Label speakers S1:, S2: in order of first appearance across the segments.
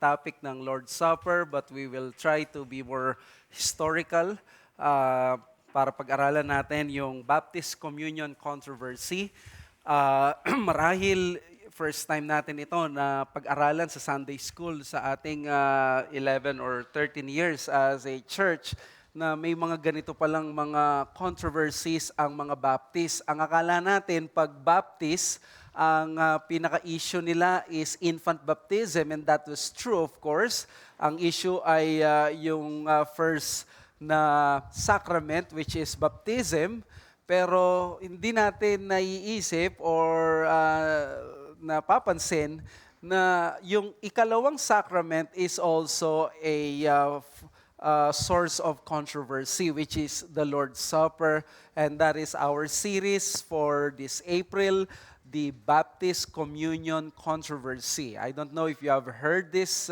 S1: topic ng Lord's Supper, but we will try to be more historical para pag-aralan natin yung Baptist Communion Controversy. Marahil first time natin ito na pag-aralan sa Sunday School sa ating 11 or 13 years as a church na may mga ganito palang mga controversies ang mga Baptist. Ang akala natin pag Baptist, ang pinaka-issue nila is infant baptism, and that was true, of course. Ang issue ay yung first na sacrament, which is baptism, pero hindi natin naiisip or napapansin na yung ikalawang sacrament is also a source of controversy, which is the Lord's Supper, and that is our series for this April, the Baptist Communion Controversy. I don't know if you have heard this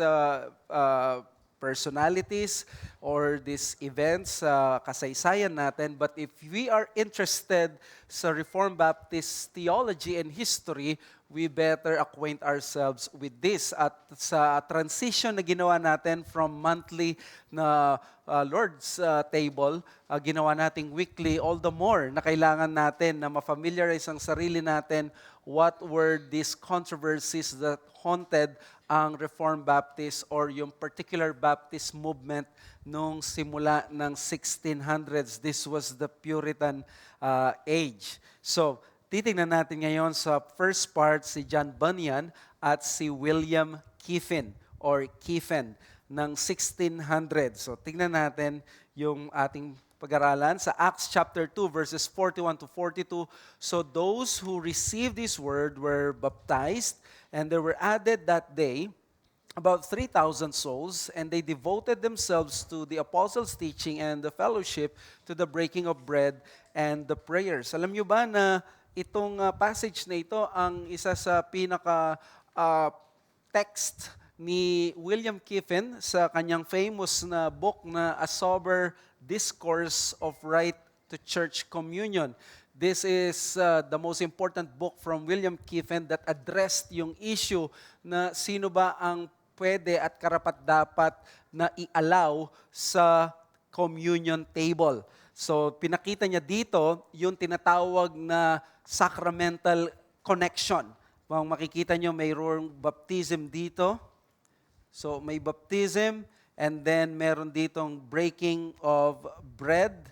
S1: personalities or these events, kasaysayan natin, but if we are interested sa Reformed Baptist theology and history, we better acquaint ourselves with this. At sa transition na ginawa natin from monthly na Lord's table, ginawa nating weekly, all the more na kailangan natin na ma-familiarize ang sarili natin what were these controversies that haunted ang Reformed Baptist or yung particular Baptist movement nung simula ng 1600s. This was the Puritan age. So, titingnan natin ngayon sa first part si John Bunyan at si William Kiffin or Kiffen ng 1600. So, tingnan natin yung ating pag-aralan sa Acts chapter 2 verses 41 to 42. So those who received this word were baptized, and there were added that day about 3,000 souls, and they devoted themselves to the apostles' teaching and the fellowship, to the breaking of bread and the prayers. Alam niyo ba na itong passage na ito ang isa sa pinaka text ni William Kiffen sa kanyang famous na book na A Sober Discourse of Right to Church Communion. This is the most important book from William Kiffen that addressed yung issue na sino ba ang pwede at karapat-dapat na i-allow sa communion table. So pinakita niya dito yung tinatawag na sacramental connection. Kung makikita niyo mayroong baptism dito. So may baptism, and then meron ditong breaking of bread.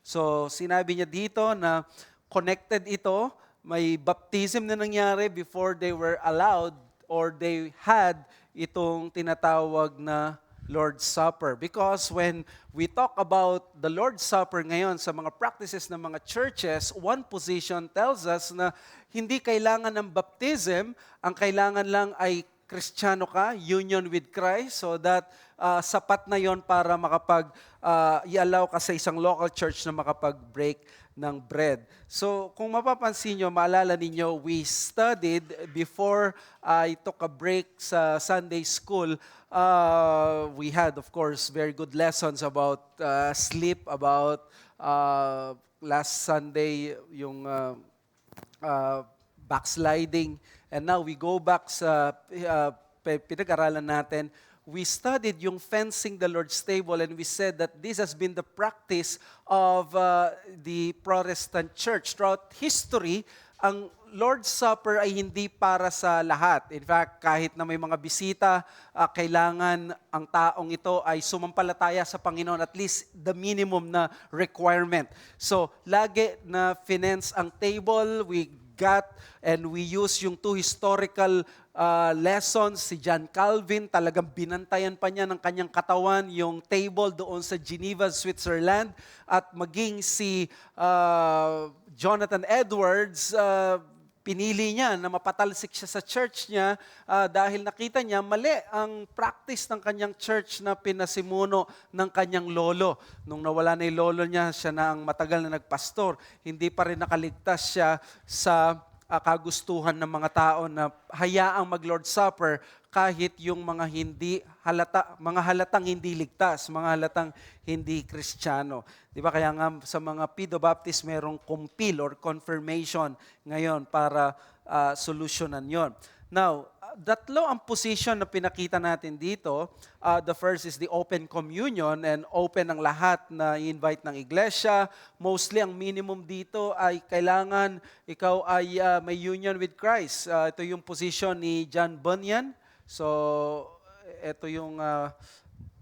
S1: So sinabi niya dito na connected ito, may baptism na nangyari before they were allowed or they had itong tinatawag na Lord's Supper. Because when we talk about the Lord's Supper ngayon sa mga practices ng mga churches, one position tells us na hindi kailangan ng baptism, ang kailangan lang ay Kristiyano ka, union with Christ, so that sapat na yon para i-allow ka sa isang local church na makapag-break ng bread. So kung mapapansin nyo, maalala ninyo, we studied before I took a break sa Sunday school. We had, of course, very good lessons about sleep, about last Sunday, yung backsliding. And now we go back sa pinag-aralan natin. We studied yung fencing the Lord's table, and we said that this has been the practice of the Protestant church. Throughout history, ang Lord's Supper ay hindi para sa lahat. In fact, kahit na may mga bisita, kailangan ang taong ito ay sumampalataya sa Panginoon, at least the minimum na requirement. So, lagi na finance ang table, we got and we use yung two historical lessons. Si John Calvin, talagang binantayan pa niya ng kanyang katawan yung table doon sa Geneva, Switzerland. At maging si Jonathan Edwards, pinili niya na mapatalsik siya sa church niya dahil nakita niya mali ang practice ng kanyang church na pinasimuno ng kanyang lolo. Nung nawala na yung lolo niya, siya na ang matagal na nagpastor. Hindi pa rin nakaligtas siya sa kagustuhan ng mga tao na hayaang mag-Lord's Supper kahit yung mga halatang hindi ligtas, mga halatang hindi Kristiyano. Di ba? Kaya nga sa mga Pedo-Baptist merong compil or confirmation ngayon para solusyonan yon. Now, Datlo ang position na pinakita natin dito. The first is the open communion, and open ang lahat na i-invite ng iglesia. Mostly ang minimum dito ay kailangan ikaw ay may union with Christ. Ito yung position ni John Bunyan. So, ito yung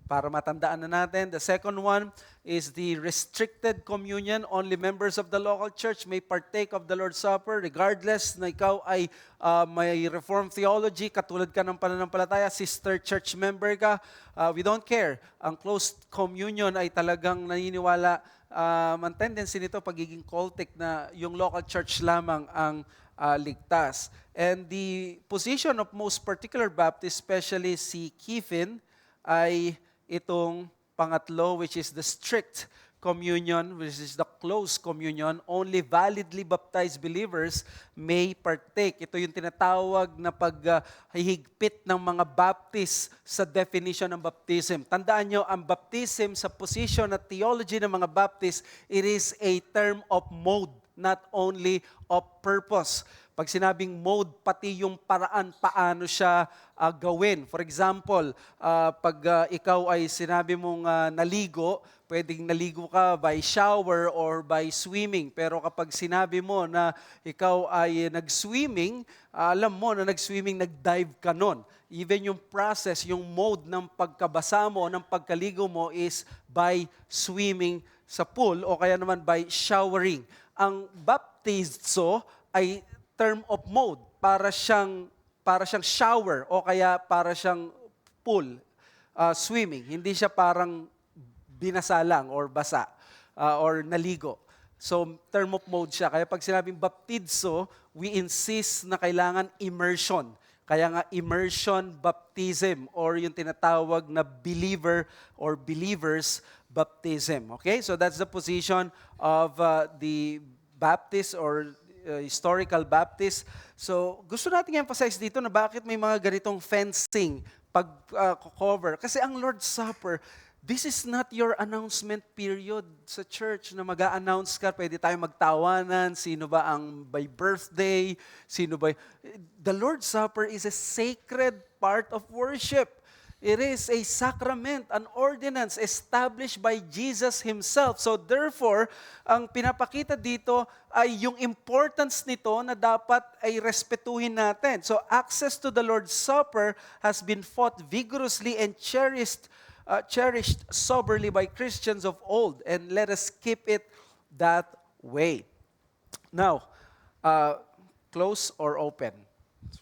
S1: para matandaan na natin. The second one is the restricted communion. Only members of the local church may partake of the Lord's Supper regardless na ikaw ay may Reformed theology, katulad ka ng pananampalataya, sister church member ka. We don't care. Ang closed communion ay talagang naniniwala, ang tendency nito pagiging cultic na yung local church lamang ang ligtas. And the position of most particular Baptists, especially si Kiffin, ay itong pangatlo, which is the strict communion, which is the close communion. Only validly baptized believers may partake. Ito yung tinatawag na paghihigpit ng mga Baptist sa definition ng baptism. Tandaan nyo, ang baptism sa position at theology ng mga Baptist, it is a term of mode, not only of purpose. Pag sinabing mode, pati yung paraan paano siya gawin. For example, pag ikaw ay sinabi mong naligo, pwedeng naligo ka by shower or by swimming. Pero kapag sinabi mo na ikaw ay nag-swimming, alam mo na nag-swimming, nag-dive ka nun. Even yung process, yung mode ng pagkabasa mo, ng pagkaligo mo is by swimming sa pool o kaya naman by showering. Ang baptizo ay term of mode, para siyang shower o kaya para siyang pool, swimming. Hindi siya parang binasa lang or basa or naligo. So, term of mode siya. Kaya pag sinabing baptizo, we insist na kailangan immersion. Kaya nga immersion baptism or yung tinatawag na believer or believers baptism. Okay? So that's the position of the Baptist or historical Baptist. So, gusto nating emphasize dito na bakit may mga ganitong fencing pag-cover. Kasi ang Lord's Supper, this is not your announcement period sa church na mag-a-announce ka, pwede tayo magtawanan, sino ba ang by birthday, sino ba. The Lord's Supper is a sacred part of worship. It is a sacrament, an ordinance established by Jesus Himself. So therefore, ang pinapakita dito ay yung importance nito na dapat ay respetuhin natin. So access to the Lord's Supper has been fought vigorously and cherished soberly by Christians of old. And let us keep it that way. Now, close or open?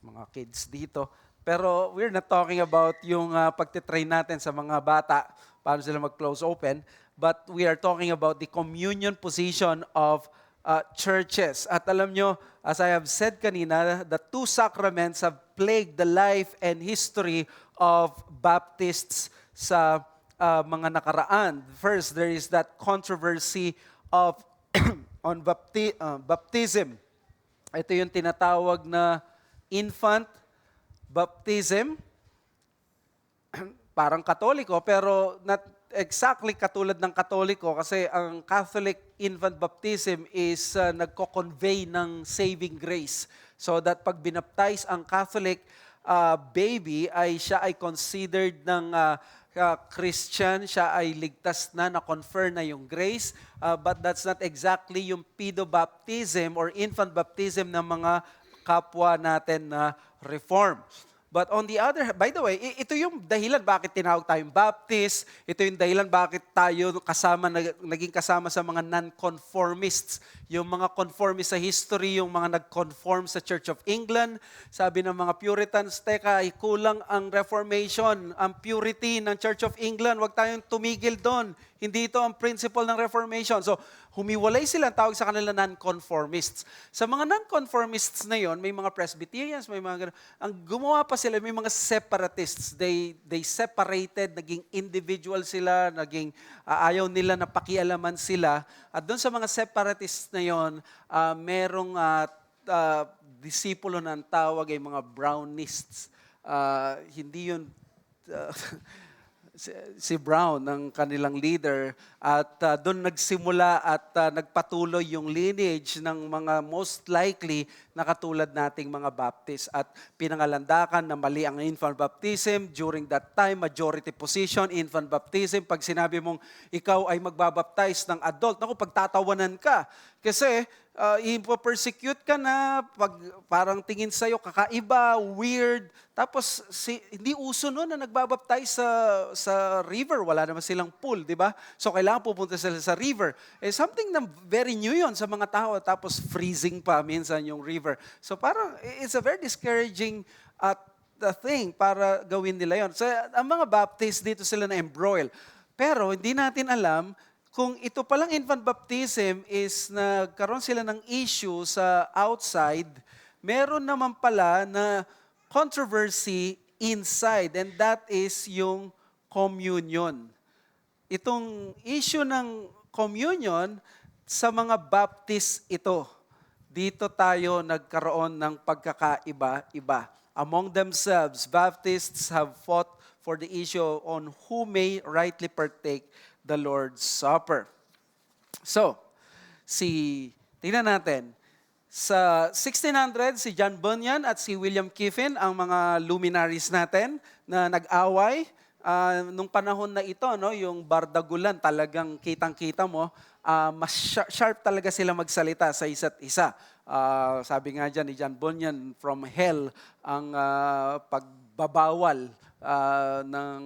S1: Mga kids dito. Pero we're not talking about yung pagtitrain natin sa mga bata, paano sila mag-close open, but we are talking about the communion position of churches. At alam nyo, as I have said kanina, the two sacraments have plagued the life and history of Baptists sa mga nakaraan. First, there is that controversy of on baptism. Ito yung tinatawag na infant baptism, parang Katoliko, pero not exactly katulad ng Katoliko kasi ang Catholic infant baptism is nagko-convey ng saving grace. So that pag binaptize ang Catholic baby, ay siya ay considered ng Christian, siya ay ligtas na confer na yung grace, but that's not exactly yung pedobaptism or infant baptism ng mga kapwa natin na Reform. But on the other, by the way, ito yung dahilan bakit tinawag tayong Baptist, ito yung dahilan bakit tayo naging kasama sa mga non-conformists. Yung mga conformist sa history, yung mga nag-conform sa Church of England, sabi ng mga Puritans, teka, kulang ang Reformation, ang purity ng Church of England, wag tayong tumigil doon. Hindi ito ang principle ng Reformation. So, humiwalay sila, tawag sa kanila non-conformists. Sa mga non-conformists na yon, may mga Presbyterians, may mga gano'n. Ang gumawa pa sila, may mga separatists. They separated, naging individual sila, naging ayaw nila na pakialaman sila. At doon sa mga separatists na yon, merong disipulo na ang tawag ay mga Brownists. Hindi yun... si Brown, ng kanilang leader, at doon nagsimula at nagpatuloy yung lineage ng mga most likely na katulad nating mga Baptist, at pinangalandakan na mali ang infant baptism. During that time, majority position, infant baptism. Pag sinabi mong ikaw ay magbabaptize ng adult, naku, pagtatawanan ka. Kasi ipo-persecute ka na, parang tingin sa'yo kakaiba, weird. Tapos hindi uso noon na nagbabaptize sa river. Wala naman silang pool, di ba? So kailangan pupunta sila sa river. Something na very new yon sa mga tao. Tapos freezing pa minsan yung river. So parang it's a very discouraging the thing para gawin nila yon. So ang mga Baptist dito sila na embroil. Pero hindi natin alam kung ito palang infant baptism is nagkaroon sila ng issue sa outside, meron naman pala na controversy inside, and that is yung communion. Itong issue ng communion, sa mga Baptist ito. Dito tayo nagkaroon ng pagkakaiba-iba. Among themselves, Baptists have fought for the issue on who may rightly partake the Lord's Supper. So, tingnan natin. Sa 1600, si John Bunyan at si William Kiffin, ang mga luminaries natin na nag-away. Nung panahon na ito, no, yung bardagulan, talagang kitang-kita mo, mas sharp talaga sila magsalita sa isa't isa. Sabi nga dyan ni John Bunyan, from hell ang pagbabawal ng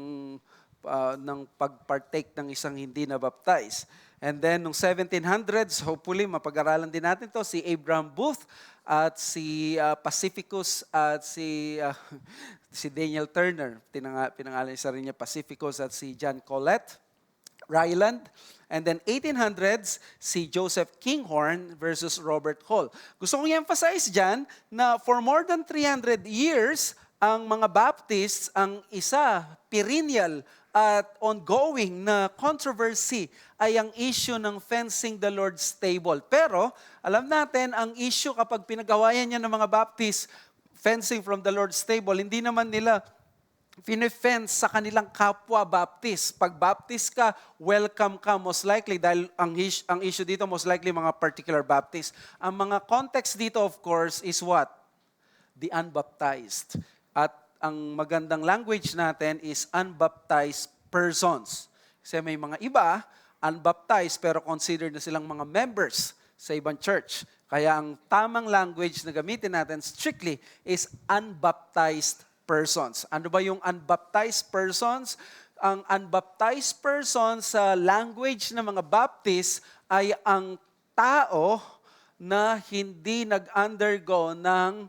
S1: pag-partake ng isang hindi na baptize. And then, nung 1700s, hopefully, mapag-aralan din natin to si Abraham Booth at si Pacificus at si Daniel Turner. Pinangalan niya sa rin niya Pacificus at si John Collett, Ryland. And then 1800s, si Joseph Kinghorn versus Robert Hall. Gusto kong i-emphasize dyan na for more than 300 years, ang mga Baptists, ang isa, perennial at ongoing na controversy ay ang issue ng fencing the Lord's table. Pero alam natin, ang issue kapag pinagawayan niya ng mga Baptists, fencing from the Lord's table, hindi naman nila fine-fence sa kanilang kapwa Baptist. Pag Baptist ka, welcome ka most likely dahil ang issue dito most likely mga particular Baptist. Ang mga context dito of course is what? The unbaptized. At ang magandang language natin is unbaptized persons. Kasi may mga iba, unbaptized pero considered na silang mga members sa ibang church. Kaya ang tamang language na gamitin natin strictly is unbaptized persons. Ano ba yung unbaptized persons? Ang unbaptized persons sa language ng mga Baptist ay ang tao na hindi nag-undergo ng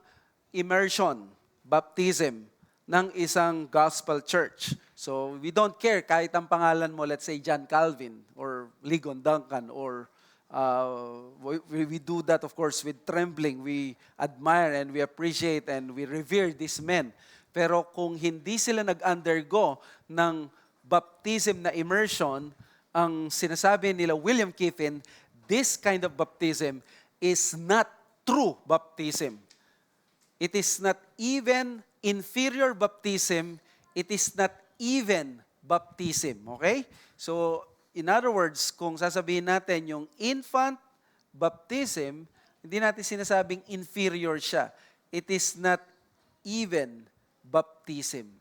S1: immersion, baptism, ng isang gospel church. So we don't care kahit ang pangalan mo, let's say John Calvin or Ligon Duncan, or we do that of course with trembling. We admire and we appreciate and we revere these men. Pero kung hindi sila nag-undergo ng baptism na immersion, ang sinasabi nila William Kiffin, this kind of baptism is not true baptism. It is not even inferior baptism. It is not even baptism. Okay? So, in other words, kung sasabihin natin yung infant baptism, hindi natin sinasabing inferior siya. It is not even baptism.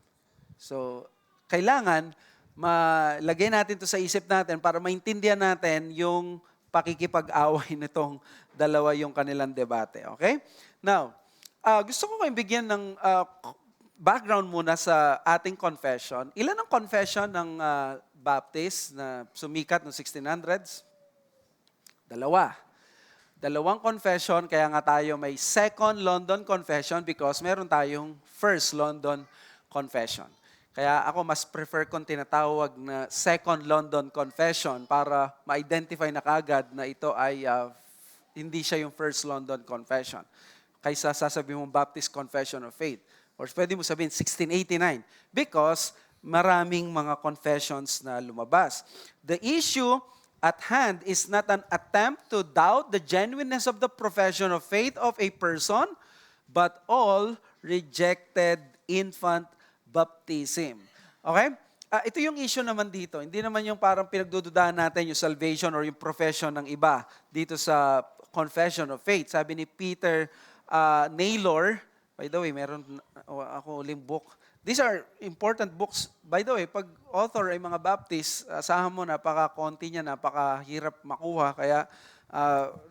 S1: So, kailangan malagay natin to sa isip natin para maintindihan natin yung pakikipag-away nitong dalawa yung kanilang debate. Okay? Now, gusto ko kayong bigyan ng background muna sa ating confession. Ilan ang confession ng Baptist na sumikat noong 1600s? Dalawang confession, kaya nga tayo may Second London Confession because meron tayong First London Confession. Kaya ako mas prefer kung tinatawag na Second London Confession para ma-identify na kagad na ito ay hindi siya yung First London Confession. Kaysa sasabihin mong Baptist Confession of Faith. Or pwede mo sabihin 1689 because maraming mga confessions na lumabas. The issue at hand is not an attempt to doubt the genuineness of the profession of faith of a person, but all rejected infant baptism. Okay? ito yung issue naman dito. Hindi naman yung parang pinagdududahan natin yung salvation or yung profession ng iba dito sa Confession of Faith. Sabi ni Peter Naylor, by the way, meron ako uling book. These are important books. By the way, pag author ay mga Baptist, asahan mo, napaka-konti niya, napakahirap makuha. Kaya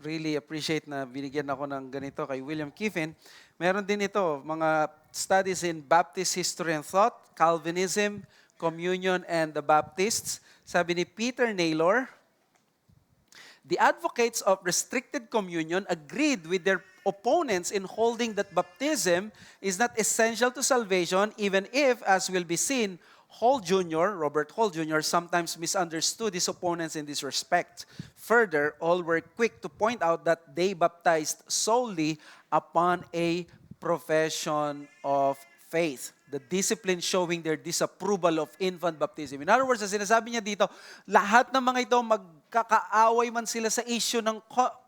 S1: really appreciate na binigyan ako ng ganito kay William Kiffin. Meron din ito, mga studies in Baptist history and thought, Calvinism, Communion, and the Baptists. Sabi ni Peter Naylor, the advocates of restricted communion agreed with their opponents in holding that baptism is not essential to salvation, even if, as will be seen, Robert Hall Jr., sometimes misunderstood his opponents in this respect. Further, all were quick to point out that they baptized solely upon a profession of faith. The discipline showing their disapproval of infant baptism. In other words, sinasabi niya dito, lahat ng mga ito magkakaaway man sila sa issue ng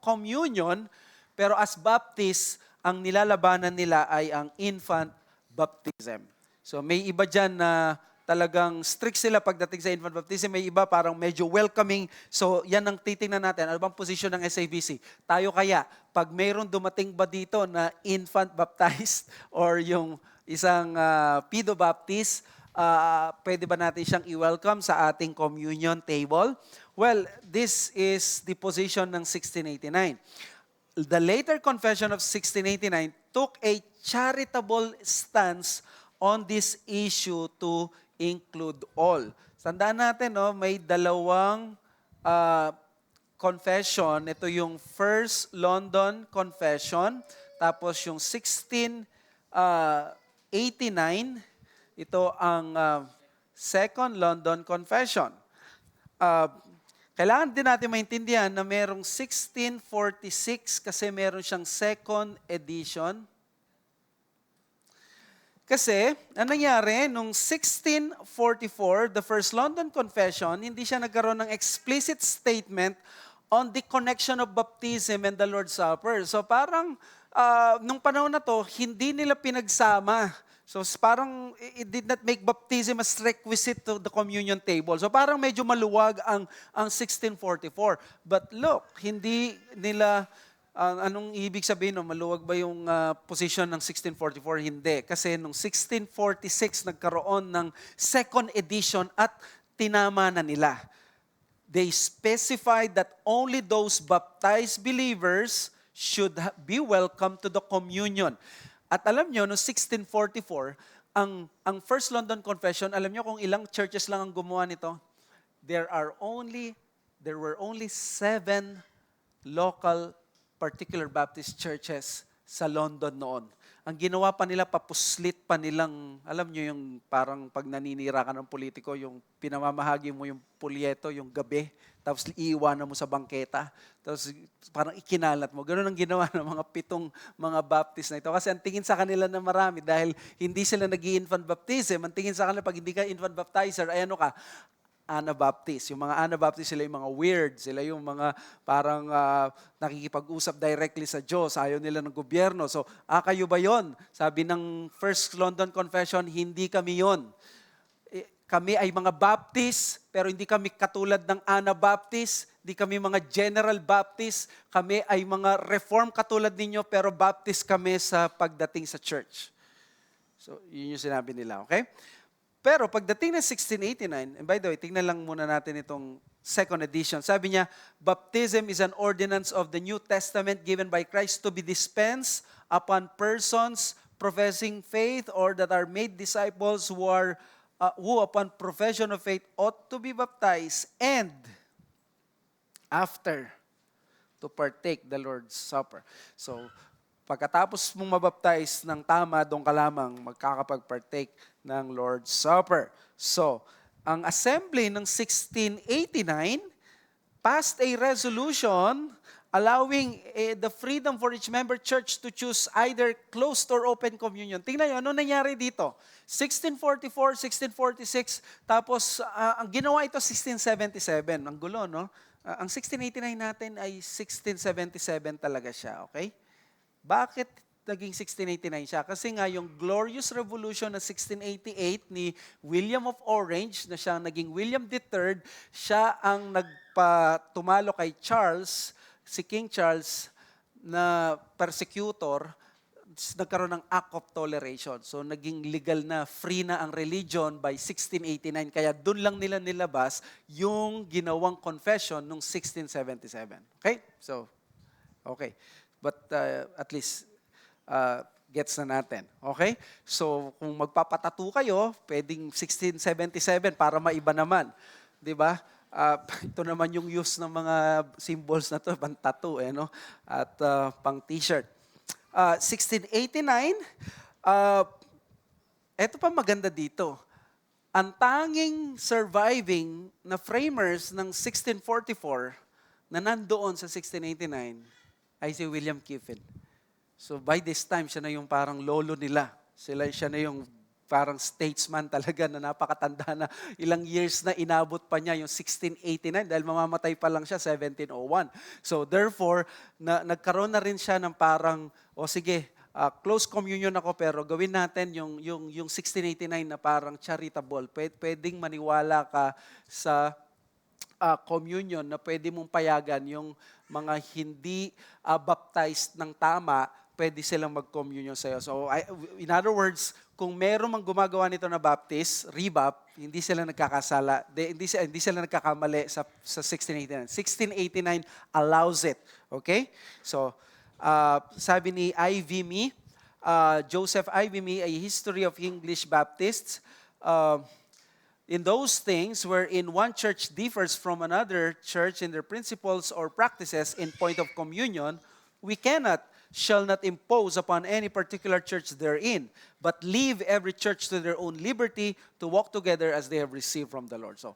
S1: communion, pero as Baptists, ang nilalabanan nila ay ang infant baptism. So may iba dyan na talagang strict sila pagdating sa infant baptism. May iba parang medyo welcoming. So yan ang titingnan natin. Ano bang posisyon ng SABC? Tayo kaya, pag mayroon dumating ba dito na infant baptized or yung isang pedo baptist, pwede ba natin siyang i-welcome sa ating communion table? Well, this is the position ng 1689. The later confession of 1689 took a charitable stance on this issue to include all. Tandaan natin, no, may dalawang confession. Ito yung First London Confession, tapos yung 1689, ito ang Second London Confession. Kailangan din natin maintindihan na merong 1646 kasi meron siyang second edition. Kasi, ang nangyari, nung 1644, the First London Confession, hindi siya nagkaroon ng explicit statement on the connection of baptism and the Lord's Supper. So parang, nung panahon na to, hindi nila pinagsama. So parang it did not make baptism as requisite to the communion table. So parang medyo maluwag ang 1644. But look, hindi nila, anong ibig sabihin, no? Maluwag ba yung position ng 1644? Hindi. Kasi nung 1646, nagkaroon ng second edition at tinama na nila. They specified that only those baptized believers should be welcome to the communion. At alam nyo, no 1644, ang First London Confession, alam nyo kung ilang churches lang ang gumawa nito? There were only 7 local particular Baptist churches sa London noon. Ang ginawa pa nila, papuslit pa nilang, alam nyo yung parang pag naninira ka ng politiko, yung pinamamahagi mo yung pulyeto, yung gabi, tapos iiwanan mo sa bangketa, tapos parang ikinalat mo. Ganun ang ginawa ng mga 7 mga Baptist na ito. Kasi ang tingin sa kanila na marami, dahil hindi sila nag-i-infant baptism, ang tingin sa kanila pag hindi ka infant baptizer, ay ano ka, Anabaptist. Yung mga Anabaptist, sila yung mga weird, sila yung mga parang nakikipag-usap directly sa Diyos, ayaw nila ng gobyerno. So, kayo ba yon? Sabi ng First London Confession, hindi kami yon. Kami ay mga Baptist, pero hindi kami katulad ng Anabaptist, hindi kami mga General Baptist, kami ay mga Reform katulad ninyo, pero Baptist kami sa pagdating sa church. So, yun yung sinabi nila, okay? Pero pagdating ng 1689, and by the way, tingnan lang muna natin itong second edition. Sabi niya, baptism is an ordinance of the New Testament given by Christ to be dispensed upon persons professing faith or that are made disciples who upon profession of faith ought to be baptized and after to partake the Lord's Supper. So, pagkatapos mong mabaptize ng tama, doon ka lamang magkakapag-partake ng Lord's Supper. So, ang assembly ng 1689 passed a resolution allowing the freedom for each member church to choose either closed or open communion. Tingnan nyo, ano nangyari dito? 1644, 1646, tapos ang ginawa ito 1677. Ang gulo, no? Ang 1689 natin ay 1677 talaga siya, okay? Bakit naging 1689 siya? Kasi nga yung Glorious Revolution na 1688 ni William of Orange, na siyang naging William III, siya ang nagpatumalo kay Charles, si King Charles, na persecutor, nagkaroon ng Act of Toleration. So naging legal na, free na ang religion by 1689. Kaya doon lang nila nilabas yung ginawang confession noong 1677. Okay? So, okay. But at least, gets na natin. Okay? So, kung magpapatato kayo, pwedeng 1677 para maiba naman. Di ba? Ito naman yung use ng mga symbols na to, pang tattoo, no? At pang t-shirt. 1689, eto pa maganda dito. Ang tanging surviving na framers ng 1644 na nandoon sa 1689 ay si William Kiffin. So by this time, siya na yung parang lolo nila. Siya na yung parang statesman talaga na napakatanda na, ilang years na inabot pa niya yung 1689 dahil mamamatay pa lang siya 1701. So therefore, nagkaroon na rin siya ng parang, sige, close communion ako pero gawin natin yung 1689 na parang charitable. Pwedeng maniwala ka sa communion na pwede mong payagan yung mga hindi baptized ng tama, pwede silang mag-communion sa'yo. So, in other words, kung meron mang gumagawa nito na Baptist, rebap, hindi sila nagkakasala, hindi sila nagkakamali sa 1689. 1689 allows it. Okay? So, sabi ni I.V. Mee, Joseph I.V. Mee, A History of English Baptists, in those things wherein one church differs from another church in their principles or practices in point of communion, we shall not impose upon any particular church therein, but leave every church to their own liberty to walk together as they have received from the Lord. So,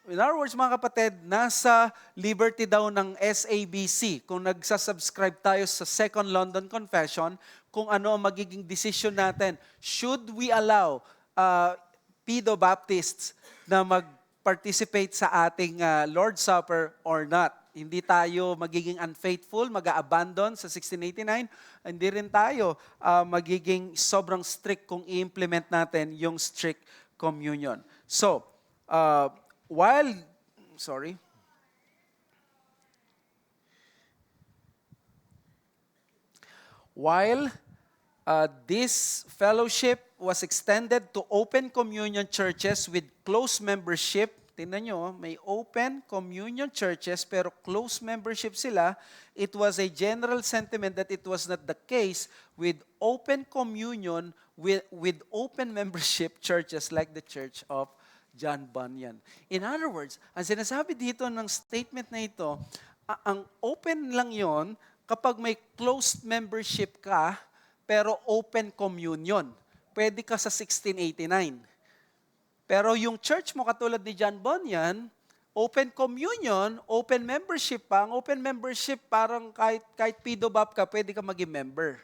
S1: in other words, mga kapatid, nasa liberty daw ng SABC. Kung nagsasubscribe tayo sa Second London Confession, kung ano ang magiging decision natin. Should we allow Pedo Baptists na mag-participate sa ating Lord's Supper or not? Hindi tayo magiging unfaithful, mag-abandon sa 1689. Hindi rin tayo magiging sobrang strict kung i-implement natin yung strict communion. So, while this fellowship was extended to open communion churches with close membership. Tingnan nyo, may open communion churches pero close membership sila. It was a general sentiment that it was not the case with open communion with open membership churches like the Church of John Bunyan. In other words, ang sinasabi dito ng statement na ito, ang open lang yon kapag may closed membership ka pero open communion. Pwede ka sa 1689. Pero yung church mo, katulad ni John Bunyan, open communion, open membership pa. Ang open membership, parang kahit PDOBAP ka, pwede ka maging member.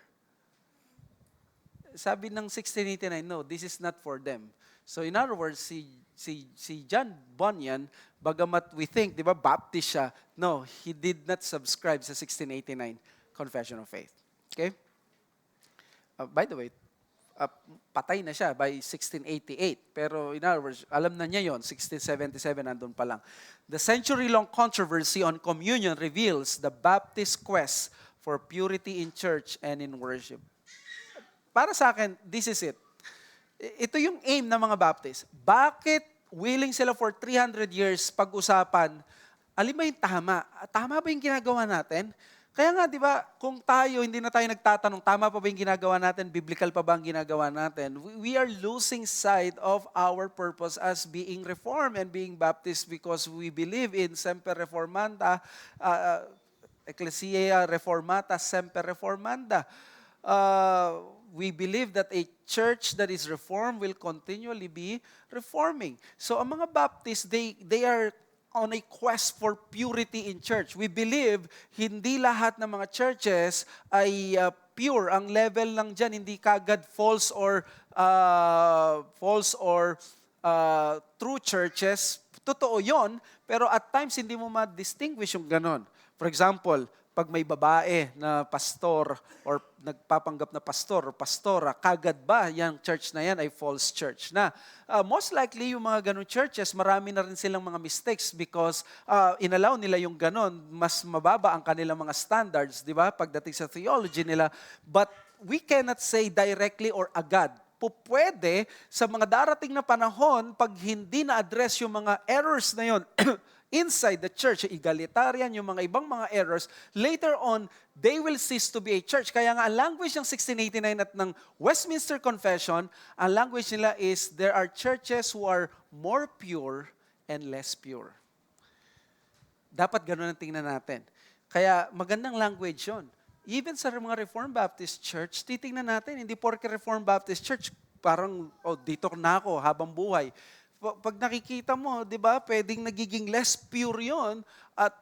S1: Sabi ng 1689, no, this is not for them. So in other words, si John Bunyan, bagamat we think, di ba, Baptist siya, no, he did not subscribe sa 1689 Confession of Faith. Okay? By the way, patay na siya by 1688. Pero in other words, alam na niya yon, 1677 nandun pa lang. The century-long controversy on communion reveals the Baptist quest for purity in church and in worship. Para sa akin, this is it. Ito yung aim ng mga Baptist. Bakit willing sila for 300 years pag-usapan, alin ba yung tama? Tama ba yung ginagawa natin? Kaya nga, di ba, kung tayo, hindi na tayo nagtatanong, tama pa ba yung ginagawa natin, biblical pa ba ang ginagawa natin, we are losing sight of our purpose as being Reformed and being Baptist because we believe in Semper Reformanda, Ecclesia Reformata, Semper Reformanda. We believe that a church that is reformed will continually be reforming. So ang mga Baptists, they are on a quest for purity in church. We believe hindi lahat ng mga churches ay pure. Ang level lang dyan, hindi kagad false or true churches. Totoo yon, pero at times hindi mo ma-distinguish yung ganon. For example, pag may babae na pastor or nagpapanggap na pastor o pastora, kagad ba yung church na yan ay false church na? Most likely, yung mga ganun churches, marami na rin silang mga mistakes because inallow nila yung ganun, mas mababa ang kanilang mga standards, di ba, pagdating sa theology nila. But we cannot say directly or agad. Pupwede sa mga darating na panahon, pag hindi na-address yung mga errors na yon inside the church, egalitarian, yung mga ibang mga errors, later on, they will cease to be a church. Kaya nga, ang language ng 1689 at ng Westminster Confession, ang language nila is, there are churches who are more pure and less pure. Dapat ganun ang tingnan natin. Kaya magandang language yun. Even sa mga Reformed Baptist Church, titingnan natin, hindi porke Reformed Baptist Church, parang, dito na ako habang buhay. Pag nakikita mo, di ba, pwedeng nagiging less pure yon at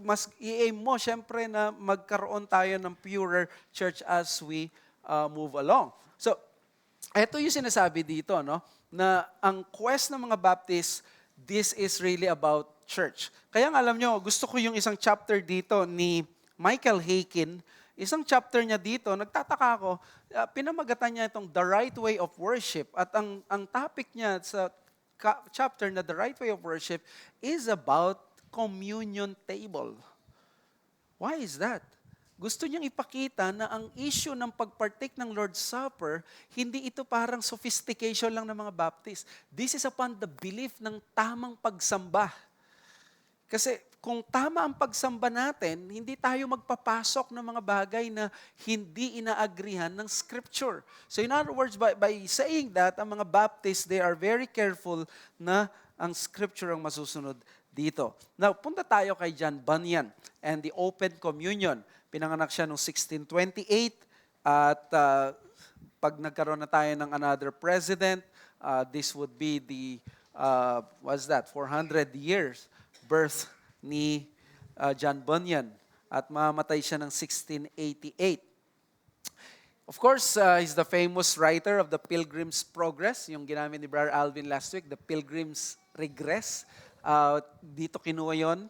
S1: mas i-aim mo, syempre, na magkaroon tayo ng purer church as we move along. So, ito yung sinasabi dito, no, na ang quest ng mga Baptist, this is really about church. Kaya nga alam nyo, gusto ko yung isang chapter dito ni Michael Haykin, isang chapter niya dito, nagtataka ako, pinamagatan niya itong The Right Way of Worship at ang topic niya sa chapter na The Right Way of Worship is about communion table. Why is that? Gusto niyang ipakita na ang issue ng pagpartake ng Lord's Supper, hindi ito parang sophistication lang ng mga Baptist. This is upon the belief ng tamang pagsamba. Kasi kung tama ang pagsamba natin, hindi tayo magpapasok ng mga bagay na hindi inaagrihan ng Scripture. So in other words, by saying that, ang mga Baptists, they are very careful na ang Scripture ang masusunod dito. Now, punta tayo kay John Bunyan and the Open Communion. Pinanganak siya noong 1628 at pag nagkaroon na tayo ng another president, this would be the, 400 years birth ni John Bunyan at mamatay siya ng 1688. Of course, he's the famous writer of the Pilgrim's Progress, yung ginamit ni Brother Alvin last week, the Pilgrim's Regress. Dito kinuha yun.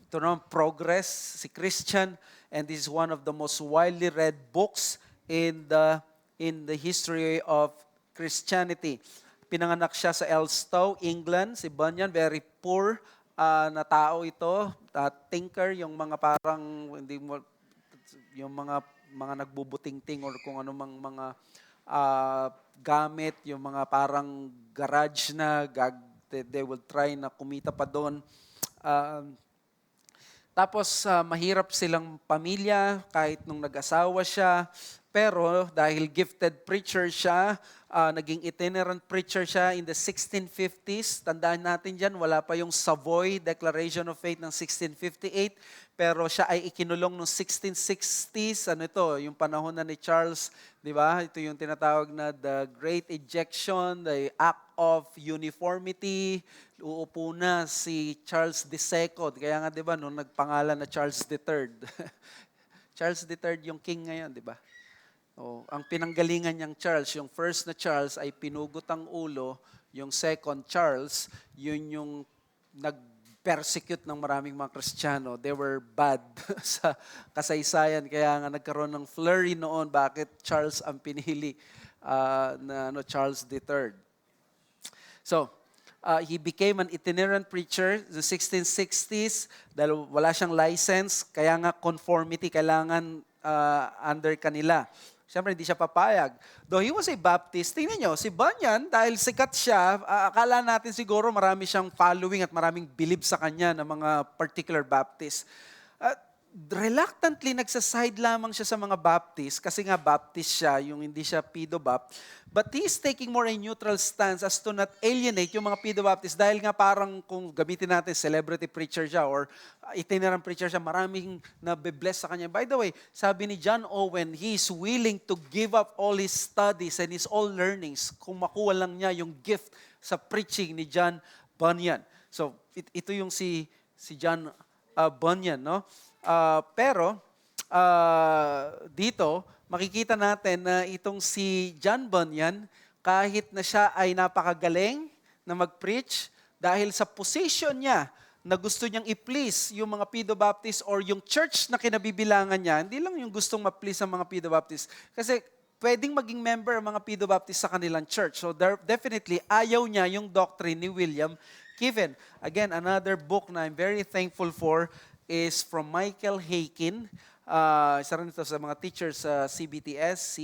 S1: Ito naman, Progress, si Christian, and this is one of the most widely read books in the history of Christianity. Pinanganak siya sa Elstow, England. Si Bunyan, very poor na tao ito, thinker, yung mga parang hindi mo yung mga nagbubuting-ting or kung ano mang mga gamit, yung mga parang garage na they will try na kumita pa doon. Tapos mahirap silang pamilya kahit nung nag-asawa siya, pero dahil gifted preacher siya, naging itinerant preacher siya in the 1650s. Tandaan natin dyan, wala pa yung Savoy Declaration of Faith ng 1658, pero siya ay ikinulong noong 1660s. Ano ito, yung panahon na ni Charles, di ba? Ito yung tinatawag na the Great Ejection, the Act of Uniformity. Uupo na si Charles II. Kaya nga, di ba, nung nagpangalan na Charles III. Charles III yung king ngayon, di ba? Ang pinanggalingan niyang Charles, yung first na Charles ay pinugot ang ulo, yung second Charles, yun yung nag-persecute ng maraming mga Kristiyano. They were bad sa kasaysayan, kaya nga nagkaroon ng flurry noon bakit Charles ang pinili na Charles III. So, he became an itinerant preacher in the 1660s dahil wala siyang license, kaya nga conformity kailangan under kanila. Siyempre, hindi siya papayag. Though he was a Baptist, tingnan nyo, si Bunyan, dahil sikat siya, akala natin siguro marami siyang following at maraming believe sa kanya ng mga particular Baptist. Reluctantly, nagsaside lamang siya sa mga Baptist, kasi nga Baptist siya, yung hindi siya Pedo-Bap. But he is taking more a neutral stance as to not alienate yung mga Pedo-Baptist dahil nga parang kung gamitin natin celebrity preacher siya or itinerant preacher siya, maraming nabe-bless sa kanya. By the way, sabi ni John Owen, he is willing to give up all his studies and his all learnings kung makuha lang niya yung gift sa preaching ni John Bunyan. So, ito yung si John Bunyan, no? Pero, dito, makikita natin na itong si John Bunyan, kahit na siya ay napakagaling na mag-preach, dahil sa position niya na gusto niyang i-please yung mga Pedo Baptist or yung church na kinabibilangan niya, hindi lang yung gustong ma-please ang mga Pedo Baptist. Kasi pwedeng maging member ang mga Pedo Baptist sa kanilang church. So definitely, ayaw niya yung doctrine ni William Kiven. Again, another book na I'm very thankful for is from Michael Haykin. Isa rin ito sa mga teachers sa CBTS.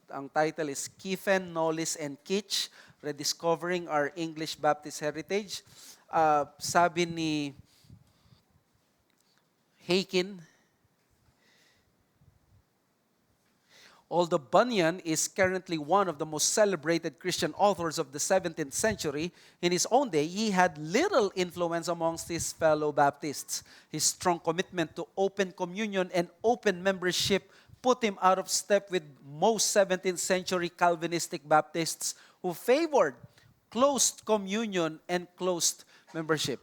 S1: Ang title is Kiven, Knowles, and Kitch, Rediscovering Our English Baptist Heritage. Sabi ni Haykin, although Bunyan is currently one of the most celebrated Christian authors of the 17th century, in his own day, he had little influence amongst his fellow Baptists. His strong commitment to open communion and open membership put him out of step with most 17th century Calvinistic Baptists who favored closed communion and closed membership.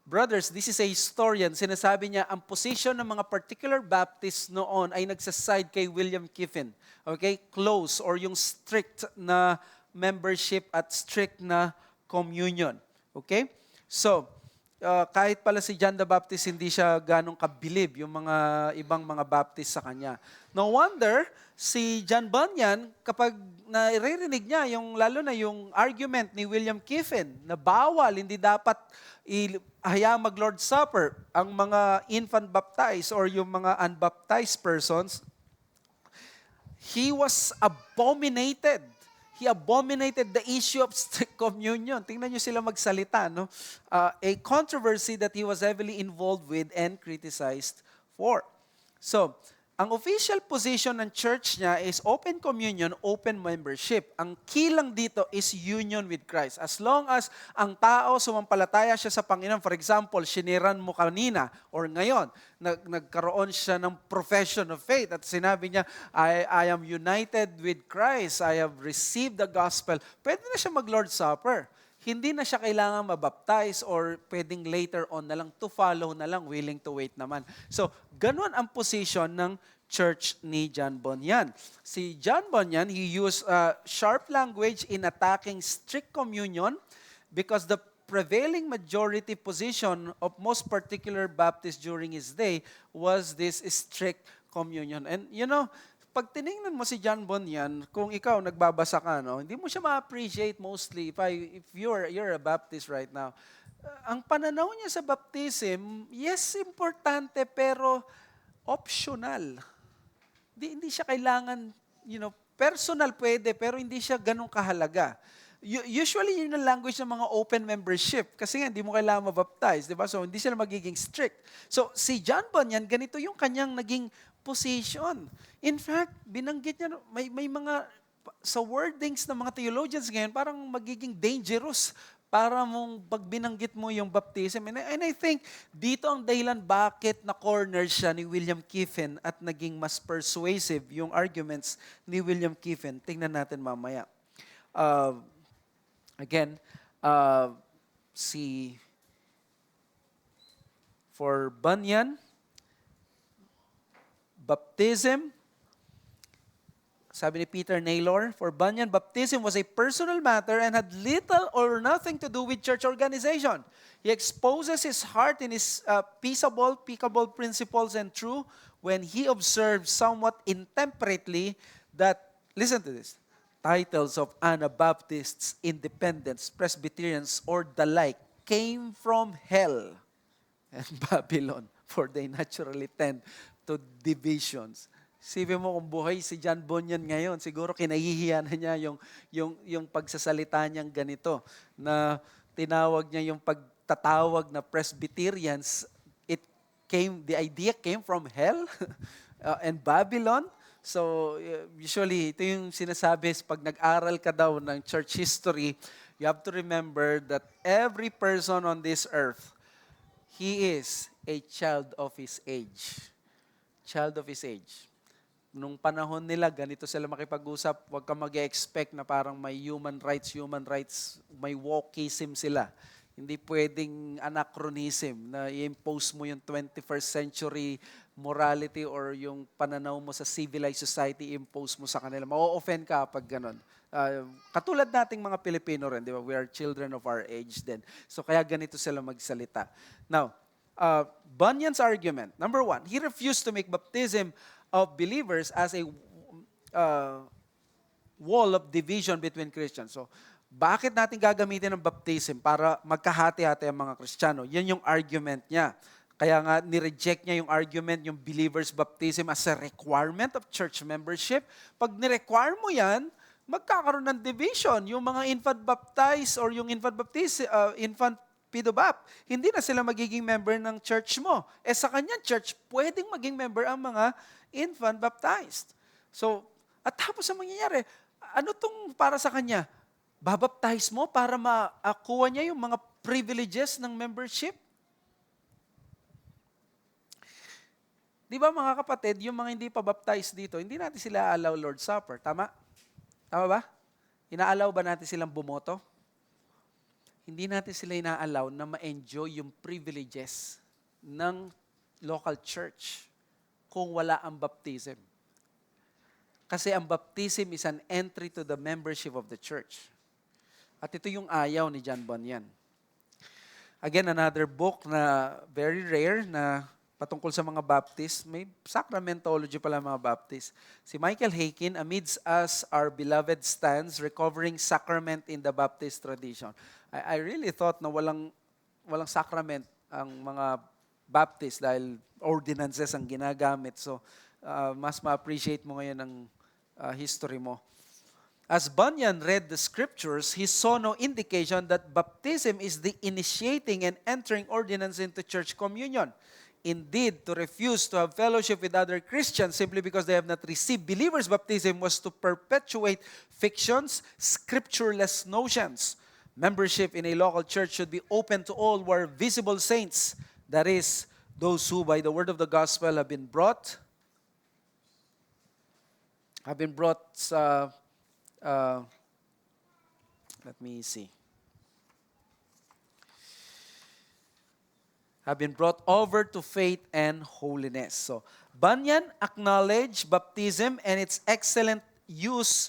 S1: Brothers, this is a historian. Sinasabi niya, ang position ng mga particular Baptists noon ay nagsaside kay William Kiven. Okay? Close or yung strict na membership at strict na communion. Okay? So, kahit pala si John the Baptist, hindi siya ganong kabilib yung mga ibang mga Baptist sa kanya. No wonder, si John Bunyan, kapag naririnig niya, lalo na yung argument ni William Kiven, na bawal, hindi dapat hayaan mag-Lord's Supper ang mga infant baptized or yung mga unbaptized persons, he was abominated. He abominated the issue of strict communion. Tingnan niyo sila magsalita, no? A controversy that he was heavily involved with and criticized for. So, ang official position ng church niya is open communion, open membership. Ang key lang dito is union with Christ. As long as ang tao sumampalataya siya sa Panginoon, for example, siniran mo kanina or ngayon, nagkaroon siya ng profession of faith at sinabi niya, I am united with Christ, I have received the gospel, pwede na siya mag-Lord's Supper. Hindi na siya kailangan mabaptize or pwedeng later on na lang to follow na lang, willing to wait naman. So, ganun ang position ng church ni John Bunyan. Si John Bunyan, he used sharp language in attacking strict communion because the prevailing majority position of most particular Baptists during his day was this strict communion. And you know, pag tinignan mo si John Bunyan, kung ikaw nagbabasa ka, no, hindi mo siya ma-appreciate mostly if you're a Baptist right now. Ang pananaw niya sa baptism, yes, importante, pero optional. Hindi siya kailangan, personal pwede, pero hindi siya ganun kahalaga. Usually, yun ang language ng mga open membership kasi nga, hindi mo kailangan mabaptize, di ba? So, hindi sila magiging strict. So, si John Bunyan, ganito yung kanyang naging position. In fact, binanggit niya, may mga, sa wordings ng mga theologians ngayon, parang magiging dangerous para mong pag binanggit mo yung baptism. And I think, dito ang dahilan bakit na-corner siya ni William Kiven at naging mas persuasive yung arguments ni William Kiven. Tingnan natin mamaya. Again, for Bunyan, baptism, sabi ni Peter Naylor, for Bunyan, baptism was a personal matter and had little or nothing to do with church organization. He exposes his heart in his peaceable principles and true when he observes somewhat intemperately that, listen to this, titles of Anabaptists, Independents, Presbyterians, or the like came from hell and Babylon, for they naturally tend to divisions. Sipin mo kung buhay si John Bunyan ngayon, siguro kinahihiya na niya yung pagsasalita niyang ganito, na tinawag niya yung pagtatawag na Presbyterians, the idea came from hell and Babylon. So, usually, ito yung sinasabi, pag nag-aral ka daw ng church history, you have to remember that every person on this earth, he is a child of his age. Child of his age. Nung panahon nila, ganito sila makipag-usap, huwag ka mag-expect na parang may human rights, may wokeism sila. Hindi pwedeng anachronism na i-impose mo yung 21st century morality or yung pananaw mo sa civilized society, i-impose mo sa kanila. Ma-offend ka pag ganon. Katulad nating mga Pilipino rin, di ba? We are children of our age din. So kaya ganito sila magsalita. Now, Bunyan's argument, number one, he refused to make baptism of believers as a wall of division between Christians. So, bakit natin gagamitin ng baptism para magkahati-hati ang mga Kristiyano? Yan yung argument niya. Kaya nga, nireject niya yung argument, yung believer's baptism as a requirement of church membership. Pag nirequire mo yan, magkakaroon ng division. Yung mga infant baptized or yung infant pidobap, hindi na sila magiging member ng church mo. Sa kanyang church, pwedeng maging member ang mga infant baptized. So, at tapos ang mangyayari, ano tong para sa kanya? Babaptize mo para makuha niya yung mga privileges ng membership? Di ba mga kapatid, yung mga hindi pa baptized dito, hindi natin sila allow Lord's Supper. Tama? Tama ba? Ina-allow ba natin silang bumoto? Hindi natin sila ina-allow na ma-enjoy yung privileges ng local church kung wala ang baptism. Kasi ang baptism is an entry to the membership of the church. At ito yung ayaw ni John Bunyan. Again, another book na very rare na patungkol sa mga Baptist. May sacramentology pala mga Baptist. Si Michael Haykin, Amidst Us Our Beloved Stands, Recovering Sacrament in the Baptist Tradition. I really thought na walang sacrament ang mga Baptist dahil ordinances ang ginagamit. So, mas ma-appreciate mo ngayon ang history mo. As Bunyan read the scriptures, he saw no indication that baptism is the initiating and entering ordinance into church communion. Indeed, to refuse to have fellowship with other Christians simply because they have not received believers' baptism was to perpetuate fictions, scriptureless notions. Membership in a local church should be open to all who are visible saints, that is, those who by the word of the gospel have been brought sa let me see. Have been brought over to faith and holiness. So, Bunyan acknowledged baptism and its excellent use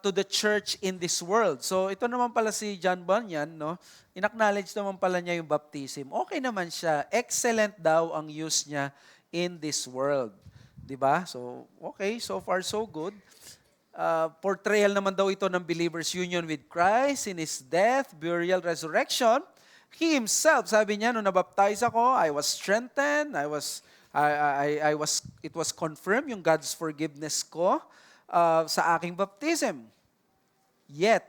S1: to the church in this world. So, ito naman pala si John Bunyan, no? In-acknowledge naman pala niya yung baptism. Okay naman siya. Excellent daw ang use niya in this world. 'Di ba? So, okay, so far so good. Portrayal naman daw ito ng believer's union with Christ in His death, burial, resurrection. He himself, sabi niya, nung nabaptize ako, I was strengthened, it was confirmed yung God's forgiveness ko sa aking baptism. Yet,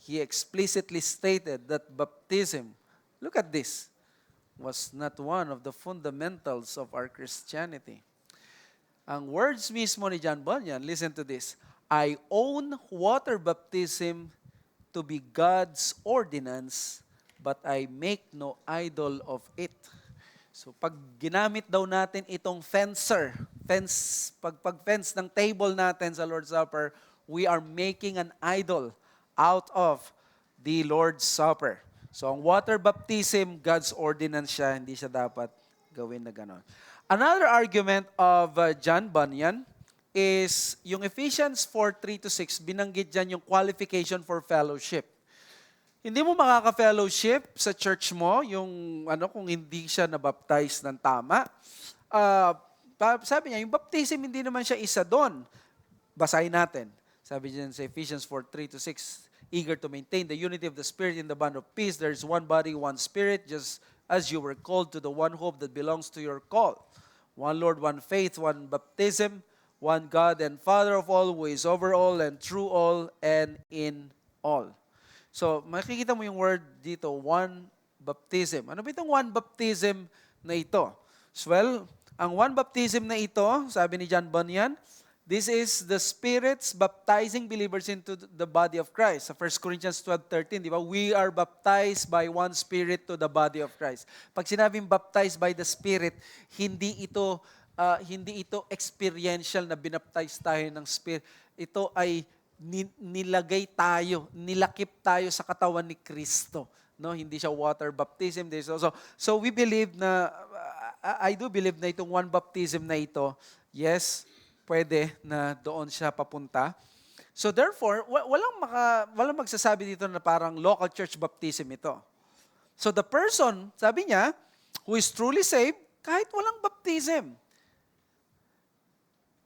S1: he explicitly stated that baptism, look at this, was not one of the fundamentals of our Christianity. Ang words mismo ni John Bunyan, listen to this, I own water baptism to be God's ordinance, but I make no idol of it. So pag ginamit daw natin itong pag-fence ng table natin sa Lord's Supper, we are making an idol out of the Lord's Supper. So ang water baptism, God's ordinance siya, hindi siya dapat gawin na gano'n. Another argument of John Bunyan is yung Ephesians 4:3-6, binanggit dyan yung qualification for fellowship. Hindi mo makaka-fellowship sa church mo, kung hindi siya nabaptize ng tama. Sabi niya, yung baptism, hindi naman siya isa doon. Basahin natin. Sabi dyan sa Ephesians 4:3-6, eager to maintain the unity of the Spirit in the bond of peace. There is one body, one Spirit, just as you were called to the one hope that belongs to your call. One Lord, one faith, one baptism, one God and Father of all, who is over all and through all and in all. So, makikita mo yung word dito, one baptism. Ano ba itong one baptism na ito? Well, ang one baptism na ito, sabi ni John Bunyan, this is the Spirit's baptizing believers into the body of Christ. Sa 1 Corinthians 12:13, di ba? We are baptized by one Spirit to the body of Christ. Pag sinabing baptized by the Spirit, hindi ito experiential na binaptize tayo ng Spirit. Ito ay nilakip tayo sa katawan ni Kristo. No, hindi siya water baptism. So we believe na, I do believe na itong one baptism na ito, yes, pwede na doon siya papunta. So therefore, walang magsasabi dito na parang local church baptism ito. So the person, sabi niya, who is truly saved, kahit walang baptism,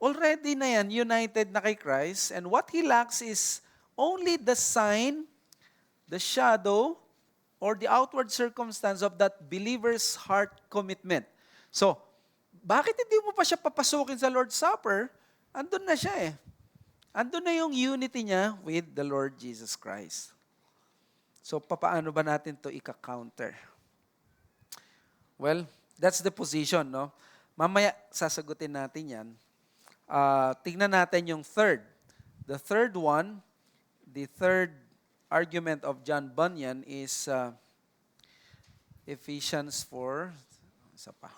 S1: already na yan, united na kay Christ, and what he lacks is only the sign, the shadow, or the outward circumstance of that believer's heart commitment. So, bakit hindi mo pa siya papasukin sa Lord's Supper? Andun na siya eh. Andun na yung unity niya with the Lord Jesus Christ. So, papaano ba natin to ika-counter? Well, that's the position, no? Mamaya, sasagutin natin yan. Tingnan natin yung third. The third one, the third argument of John Bunyan is Ephesians 4. Isa pa.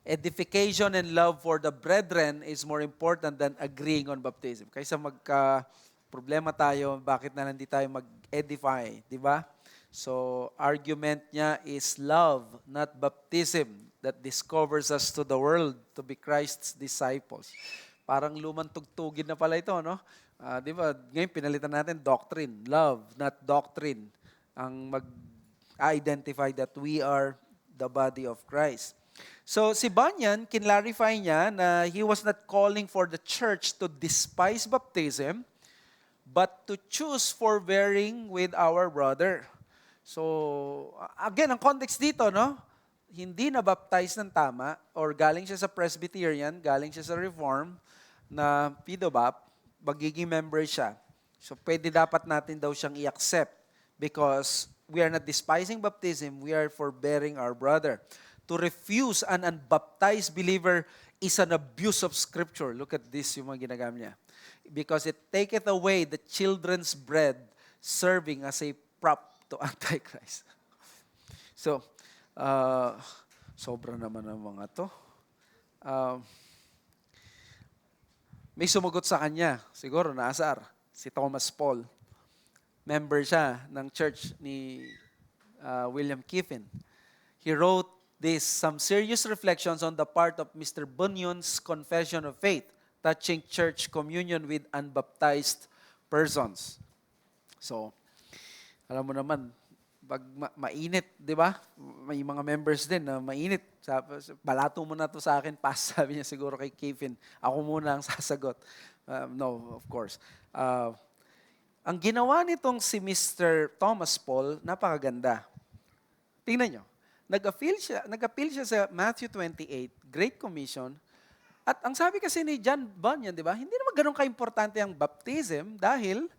S1: Edification and love for the brethren is more important than agreeing on baptism. Kaysa magka-problema tayo, bakit na hindi tayo mag-edify, di ba? So, argument niya is love, not baptism, that discovers us to the world to be Christ's disciples. Parang lumang tugtugin na pala ito, no? Di ba? Ngayon, pinalitan natin doctrine. Love, not doctrine. Ang mag-identify that we are the body of Christ. So, si Bunyan, kinlarify niya na he was not calling for the church to despise baptism, but to choose forbearing with our brother. So, again, ang context dito, no? Hindi na-baptize ng tama, or galing siya sa Presbyterian, galing siya sa Reform, na PDOBAP, magiging member siya. So, pwede dapat natin daw siyang i-accept because we are not despising baptism, we are forbearing our brother. To refuse an unbaptized believer is an abuse of Scripture. Look at this, yung mga ginagamit niya. Because it taketh away the children's bread, serving as a prop to Antichrist. So, sobra naman ang mga to. May sumagot sa kanya, siguro naasar, si Thomas Paul. Member siya ng church ni William Kiffin. He wrote some serious reflections on the part of Mr. Bunyan's confession of faith touching church communion with unbaptized persons. So, alam mo naman, pag mainit, di ba? May mga members din na mainit. Balato mo na to sa akin, pass, sabi niya siguro kay Kiffin. Ako muna ang sasagot. No, of course. Ang ginawa nitong si Mr. Thomas Paul, napakaganda. Tingnan nyo. Nag-appeal siya sa Matthew 28, Great Commission. At ang sabi kasi ni John Bunyan, di ba, hindi naman ganun ka-importante ang baptism dahil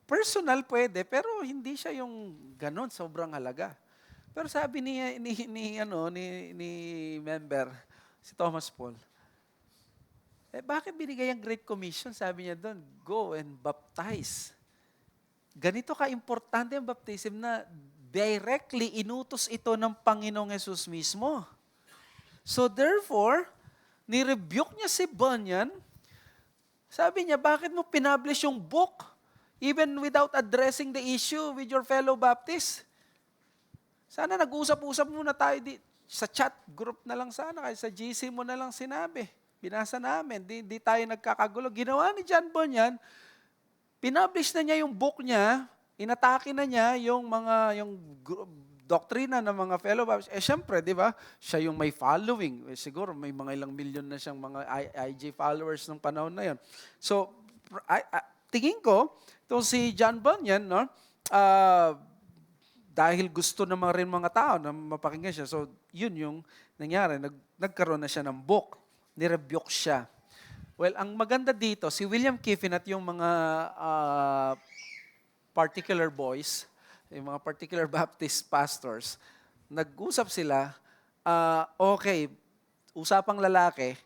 S1: personal pwede, pero hindi siya yung ganun, sobrang halaga. Pero sabi ni member, si Thomas Paul, bakit binigay ang Great Commission? Sabi niya doon, go and baptize. Ganito ka-importante ang baptism na directly inutos ito ng Panginoong Hesus mismo. So therefore, nirebuke niya si Bunyan. Sabi niya, bakit mo pinublish yung book even without addressing the issue with your fellow Baptists? Sana nag-usap-usap muna tayo sa chat group na lang sana, kaya sa GC mo na lang sinabi. Binasa namin, di tayo nagkakagulo. Ginawa ni John Bunyan, pinublish na niya yung book niya, inatake na niya yung doktrina ng mga fellow Baptists. Syempre, di ba? Siya yung may following. Siguro may mga ilang milyon na siyang mga IG followers ng panahon na yon. So, tingin ko, itong si John Bunyan, no? Dahil gusto naman rin mga tao na mapakinggan siya. So, yun yung nangyari. Nagkaroon na siya ng book. Nirebuke siya. Well, ang maganda dito, si William Kiffin at yung mga particular boys, yung mga particular Baptist pastors, nag-usap sila, okay, usapang lalaki,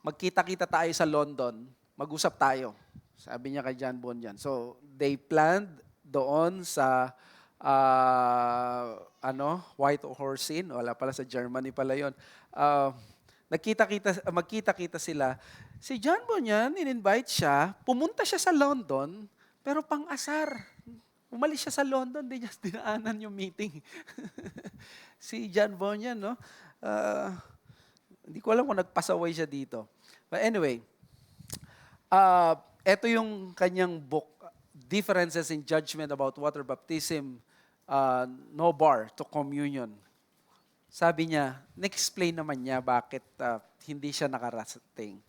S1: magkita-kita tayo sa London, mag-usap tayo. Sabi niya kay John Bunyan. So, they planned doon sa White Horse Inn, wala pala sa Germany pala yun. Magkita-kita sila. Si John Bunyan, in-invite siya, pumunta siya sa London, pero pang-asar. Umalis siya sa London, di niya dinaanan yung meeting. Si John Bunyan, no? Hindi ko alam kung nagpasaway siya dito. But anyway, ito yung kanyang book, Differences in Judgment About Water Baptism, No Bar to Communion. Sabi niya, na-explain naman niya bakit hindi siya nakarating.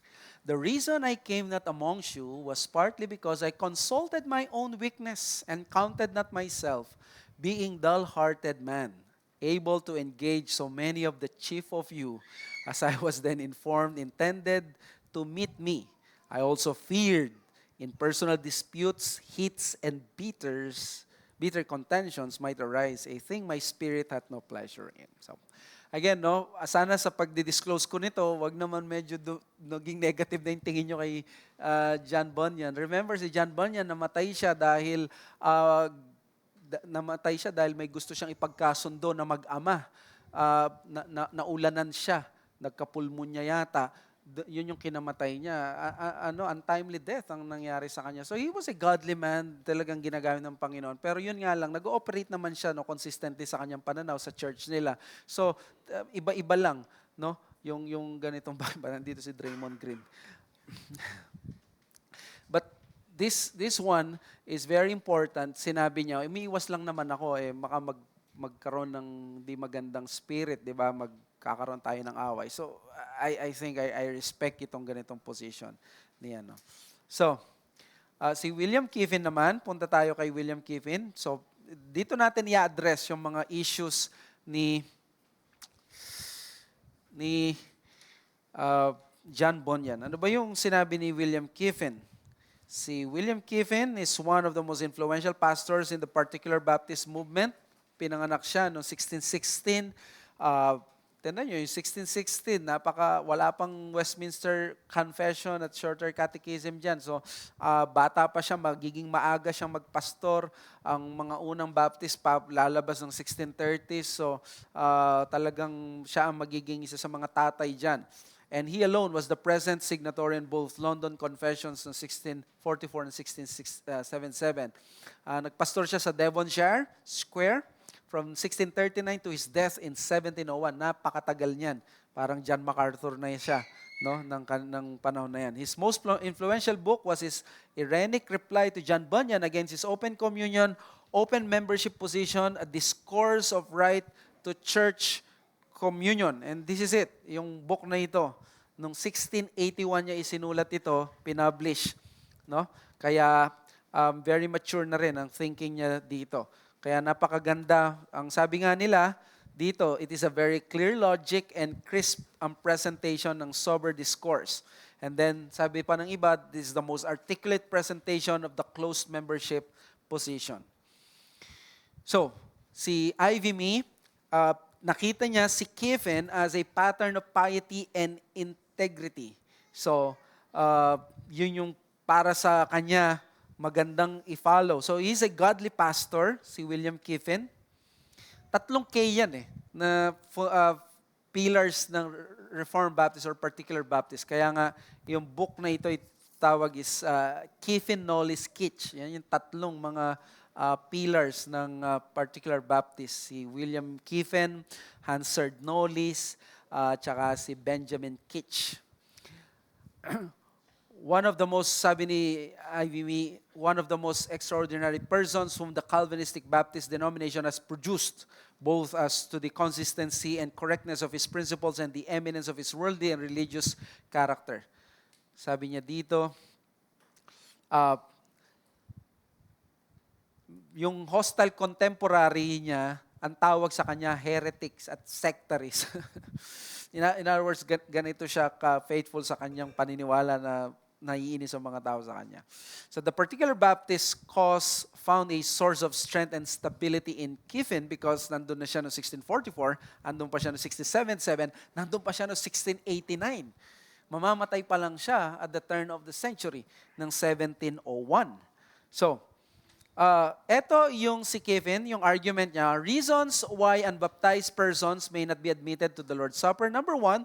S1: The reason I came not amongst you was partly because I consulted my own weakness and counted not myself, being dull-hearted man, able to engage so many of the chief of you, as I was then informed, intended to meet me. I also feared in personal disputes, heats, and bitter contentions might arise, a thing my spirit hath no pleasure in. So, again, no, sana sa pagdi-disclose ko nito, wag naman medyo naging negative na yung tingin nyo kay John Bunyan. Remember, si John Bunyan, namatay siya dahil may gusto siyang ipagkasundo na mag-ama. Naulanan siya, nagkapulmonya yata. Yun yung kinamatay niya. Untimely death ang nangyari sa kanya. So he was a godly man, talagang ginagamit ng Panginoon. Pero yun nga lang, nag-ooperate naman siya consistently sa kanyang pananaw sa church nila. So iba-iba lang, no? Yung ganitong bagay, nandito si Draymond Green. But this one is very important. Sinabi niya, umiiwas lang naman ako baka magkaroon ng di magandang spirit, 'di ba? Magkakaroon tayo ng away. So I think I respect itong ganitong position niya, no. So si William Kiffin naman, punta tayo kay William Kiffin. So dito natin i-address yung mga issues ni John Bunyan. Ano ba yung sinabi ni William Kiffin? Si William Kiffin is one of the most influential pastors in the particular Baptist movement. Pinanganak siya noong 1616. Tignan nyo, yung 1616, wala pang Westminster Confession at Shorter Catechism dyan. So, bata pa siya, magiging maaga siyang magpastor. Ang mga unang Baptist lalabas ng 1630s. So, talagang siya ang magiging isa sa mga tatay dyan. And he alone was the present signatory in both London Confessions ng 1644 and 1677. Nagpastor siya sa Devonshire Square from 1639 to his death in 1701. Napakatagal niyan. Parang John MacArthur na siya, no, ng panahon na yan. His most influential book was his Irenic reply to John Bunyan against his open communion, open membership position, a discourse of right to church communion. And this is it, yung book na ito. Noong 1681 niya isinulat ito, pinublish, no? Kaya very mature na rin ang thinking niya dito. Kaya napakaganda. Ang sabi nga nila dito, it is a very clear logic and crisp ang presentation ng sober discourse. And then sabi pa ng iba, this is the most articulate presentation of the closed membership position. So, si Ivy Me, nakita niya si Kiffin as a pattern of piety and integrity. So, yun yung para sa kanya magandang i-follow. So, he's a godly pastor, si William Kiffin. 3 K yan na pillars ng Reformed Baptist or Particular Baptist. Kaya nga, yung book na ito tawag is Kiffin, Knowles, Kitch. Yan yung 3 mga pillars ng Particular Baptist. Si William Kiffin, Hansard Knowles, tsaka si Benjamin Kitch. One of the most, sabi ni Ivy, one of the most extraordinary persons whom the Calvinistic Baptist denomination has produced, both as to the consistency and correctness of his principles and the eminence of his worldly and religious character. Sabi niya dito, yung hostile contemporary niya, ang tawag sa kanya, heretics at sectaries. In other words, ganito siya ka-faithful sa kanyang paniniwala na naiinis ang mga tao sa kanya. So the Particular Baptist cause found a source of strength and stability in Kiffin because nandun na siya noong 1644, nandun pa siya noong 1677, nandun pa siya noong 1689. Mamamatay pa lang siya at the turn of the century ng 1701. So, eto yung si Kiffin, yung argument niya, reasons why unbaptized persons may not be admitted to the Lord's Supper. Number 1,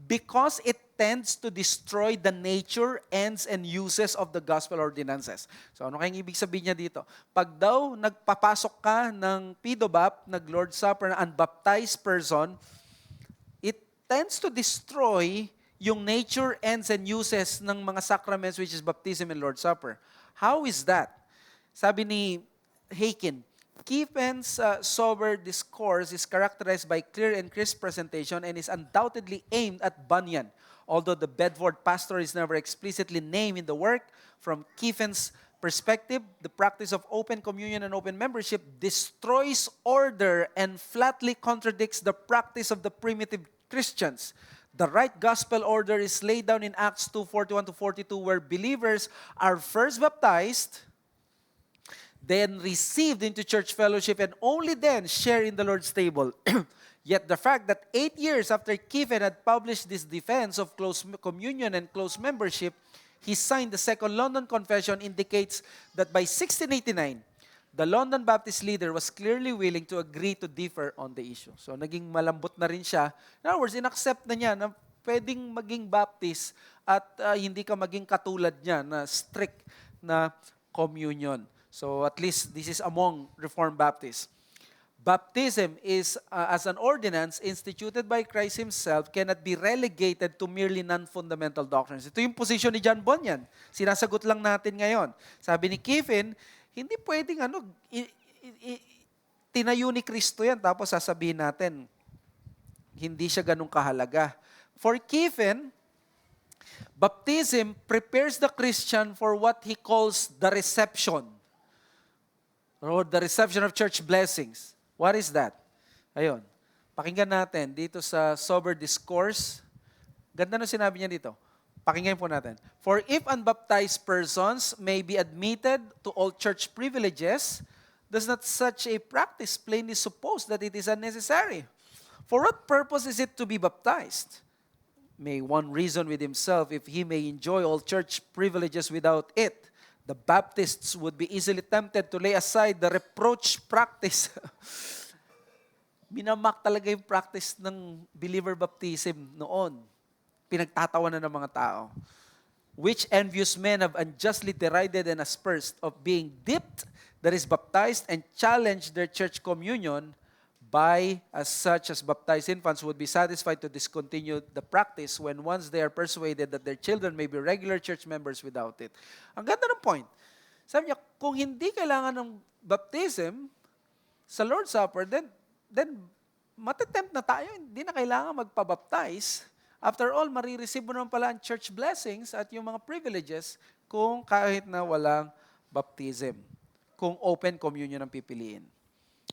S1: because it tends to destroy the nature, ends, and uses of the gospel ordinances. So ano kayong ibig sabihin niya dito? Pag daw nagpapasok ka ng PDOBAP, nag-Lord's Supper na unbaptized person, it tends to destroy yung nature, ends, and uses ng mga sacraments, which is baptism and Lord's Supper. How is that? Sabi ni Haken, Kiefen's sober discourse is characterized by clear and crisp presentation and is undoubtedly aimed at Bunyan. Although the Bedford pastor is never explicitly named in the work, from Kiefen's perspective, the practice of open communion and open membership destroys order and flatly contradicts the practice of the primitive Christians. The right gospel order is laid down in Acts 2:41-42, where believers are first baptized, then received into church fellowship, and only then share in the Lord's table. Yet the fact that 8 years after Kiefen had published this defense of close communion and close membership, he signed the Second London Confession indicates that by 1689, the London Baptist leader was clearly willing to agree to differ on the issue. So naging malambot na rin siya. In other words, inaccept na niya na pwedeng maging Baptist at hindi ka maging katulad niya na strict na communion. So at least this is among Reformed Baptists. Baptism is, as an ordinance instituted by Christ Himself, cannot be relegated to merely non-fundamental doctrines. Ito yung position ni John Bunyan. Sinasagot lang natin ngayon. Sabi ni Kiefen, hindi pwedeng tinayo ni Kristo yan, tapos sasabihin natin, hindi siya ganun kahalaga. For Kiefen, baptism prepares the Christian for what he calls the reception, or the reception of church blessings. What is that? Ayun. Pakinggan natin dito sa Sober Discourse. Ganda na sinabi niya dito. Pakinggan po natin. For if unbaptized persons may be admitted to all church privileges, does not such a practice plainly suppose that it is unnecessary? For what purpose is it to be baptized? May one reason with himself if he may enjoy all church privileges without it. The Baptists would be easily tempted to lay aside the reproach practice. Minamak talaga yung practice ng believer baptism noon. Pinagtatawanan ng mga tao. Which envious men have unjustly derided and aspersed of being dipped, that is baptized, and challenged their church communion by as such as baptized infants would be satisfied to discontinue the practice when once they are persuaded that their children may be regular church members without it. Ang ganda ng point. Sabi niya, kung hindi kailangan ng baptism sa Lord's Supper, then matetempt na tayo, hindi na kailangan magpabaptize. After all, marireceive mo naman pala ang church blessings at yung mga privileges kung kahit na walang baptism, kung open communion ang pipiliin.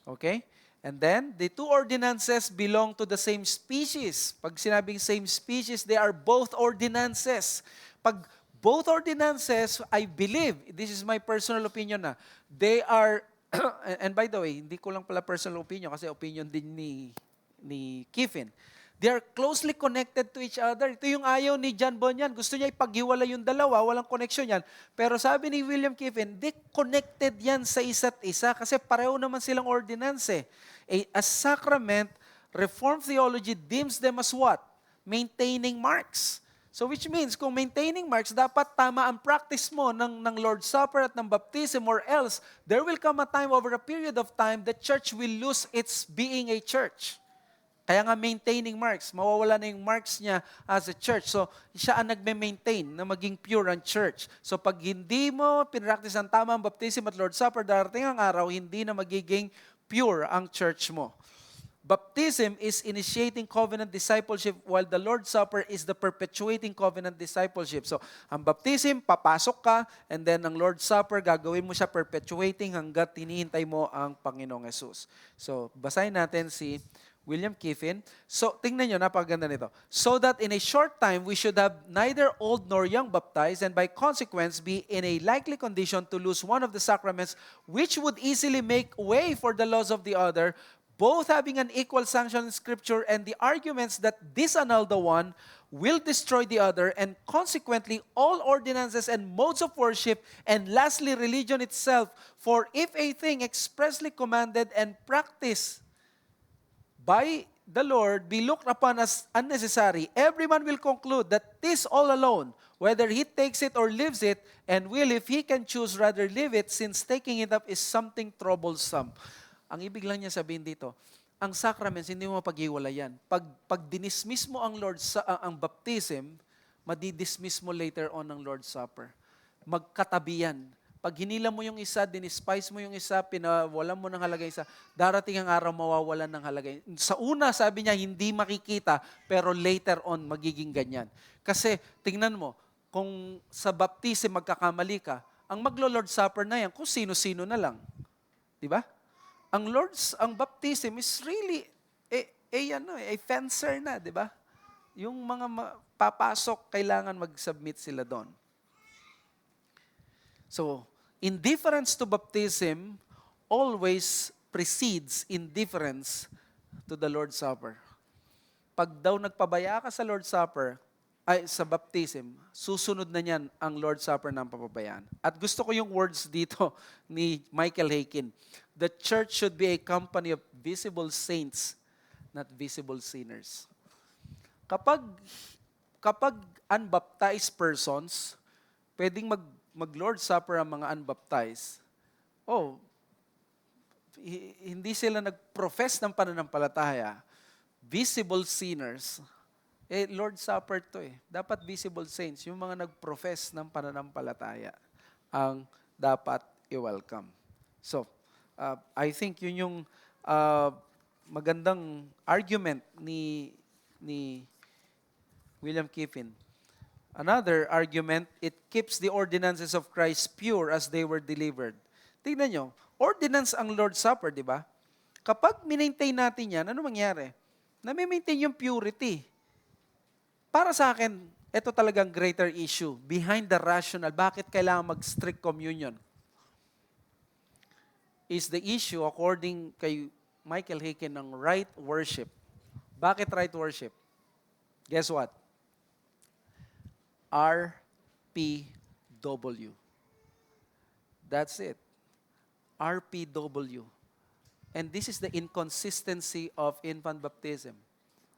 S1: Okay? And then, the two ordinances belong to the same species. Pag sinabing same species, they are both ordinances. Pag both ordinances, I believe, this is my personal opinion na, they are, and by the way, hindi ko lang pala personal opinion kasi opinion din ni Kiefen. They are closely connected to each other. Ito yung ayaw ni John Bunyan. Gusto niya ipaghiwalay yung dalawa, walang connection yan. Pero sabi ni William Kiefen, di connected yan sa isa't isa kasi pareho naman silang ordinance eh. A sacrament, Reformed theology deems them as what? Maintaining marks. So which means, kung maintaining marks, dapat tama ang practice mo ng Lord's Supper at ng baptism, or else there will come a time, over a period of time, the church will lose its being a church. Kaya nga maintaining marks, mawawala na yung marks niya as a church. So siya ang nagme-maintain na maging pure ang church. So pag hindi mo pinractice ang tamang baptism at Lord's Supper, darating ang araw, hindi na magiging pure ang church mo. Baptism is initiating covenant discipleship while the Lord's Supper is the perpetuating covenant discipleship. So, ang baptism, papasok ka, and then ang Lord's Supper, gagawin mo siya perpetuating hanggat hinihintay mo ang Panginoong Yesus. So, basahin natin si William Kiefen. So, tingnan nyo, napakaganda nito. So that in a short time, we should have neither old nor young baptized, and by consequence be in a likely condition to lose one of the sacraments, which would easily make way for the laws of the other, both having an equal sanction in Scripture, and the arguments that disannul the one will destroy the other, and consequently all ordinances and modes of worship, and lastly religion itself. For if a thing expressly commanded and practiced by the Lord be looked upon as unnecessary, everyone will conclude that this all alone, whether he takes it or leaves it, and will, if he can choose, rather leave it, since taking it up is something troublesome. Ang ibig lang niya sabihin dito, ang sacraments, hindi mo mapaghiwalayan. Pag dinismiss mo ang ang baptism, madidismiss mo later on ang Lord's Supper. Magkatabi yan. Pag hinila mo yung isa, dinispice mo yung isa, pinawalan mo ng halaga isa, darating ang araw mawawalan ng halaga. Sa una, sabi niya, hindi makikita, pero later on, magiging ganyan. Kasi, tingnan mo, kung sa baptism magkakamali ka, ang maglo-Lord's Supper na yan, kung sino-sino na lang. Di ba? Ang baptism is really a fencer na, di ba? Yung mga papasok, kailangan mag-submit sila doon. So, indifference to baptism always precedes indifference to the Lord's Supper. Pag daw nagpabaya ka sa Lord's Supper, sa baptism, susunod na niyan ang Lord's Supper ng papabayaan. At gusto ko yung words dito ni Michael Haykin. The church should be a company of visible saints, not visible sinners. Kapag unbaptized persons, pwedeng mag-Lord's Supper ang mga unbaptized. Hindi sila nag-profess ng pananampalataya. Visible sinners. Lord's Supper to Dapat visible saints, yung mga nag-profess ng pananampalataya, ang dapat i-welcome. So, I think yun yung magandang argument ni William Kiffin. Another argument, it keeps the ordinances of Christ pure as they were delivered. Tingnan nyo, ordinance ang Lord's Supper, di ba? Kapag minmaintain natin yan, ano mangyari? Na-maintain yung purity. Para sa akin, ito talagang greater issue. Behind the rational, bakit kailangan mag-strict communion? Is the issue, according kay Michael Haykin, ng right worship. Bakit right worship? Guess what? RPW. That's it. RPW. And this is the inconsistency of infant baptism.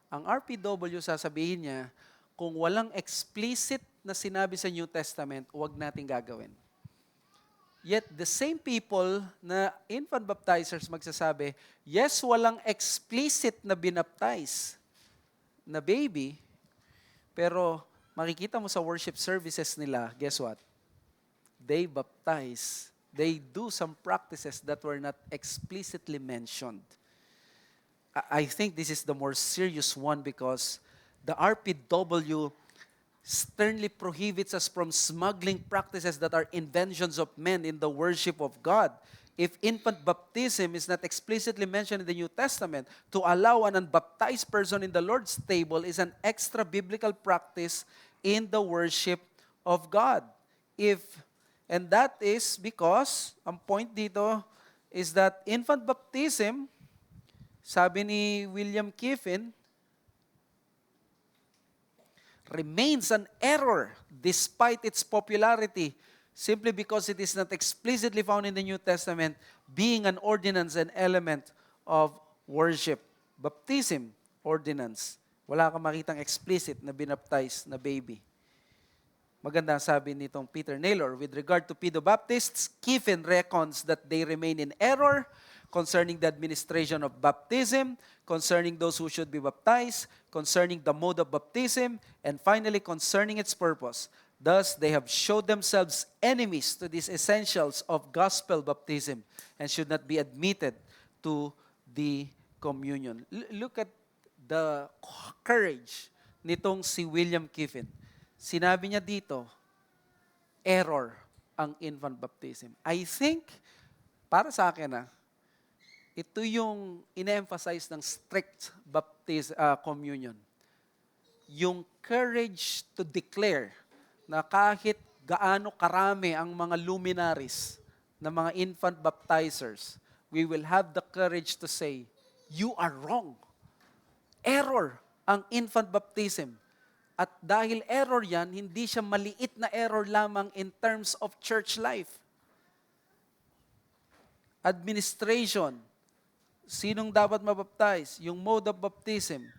S1: Ang RPW, sasabihin niya, kung walang explicit na sinabi sa New Testament, huwag natin gagawin. Yet, the same people na infant baptizers magsasabi, yes, walang explicit na binaptize na baby, pero makikita mo sa worship services nila, guess what? They baptize. They do some practices that were not explicitly mentioned. I think this is the more serious one because the RPW sternly prohibits us from smuggling practices that are inventions of men in the worship of God. If infant baptism is not explicitly mentioned in the New Testament, to allow an unbaptized person in the Lord's table is an extra biblical practice in the worship of God. And that is because, ang point dito is that infant baptism, sabi ni William Kiffin, remains an error despite its popularity simply because it is not explicitly found in the New Testament, being an ordinance and element of worship. Baptism, ordinance. Wala kang makitang explicit na binaptize na baby. Maganda sabi nitong Peter Naylor, with regard to pedobaptists, Kiffin reckons that they remain in error concerning the administration of baptism, concerning those who should be baptized, concerning the mode of baptism, and finally concerning its purpose. Thus, they have showed themselves enemies to these essentials of gospel baptism and should not be admitted to the communion. Look at the courage nitong si William Kiffin. Sinabi niya dito, error ang infant baptism. I think, para sa akin ito yung ine-emphasize ng strict communion. Yung courage to declare na kahit gaano karami ang mga luminaries na mga infant baptizers, we will have the courage to say, you are wrong. Error ang infant baptism. At dahil error yan, hindi siya maliit na error lamang in terms of church life. Administration, sinong dapat mabaptize? Yung mode of baptism,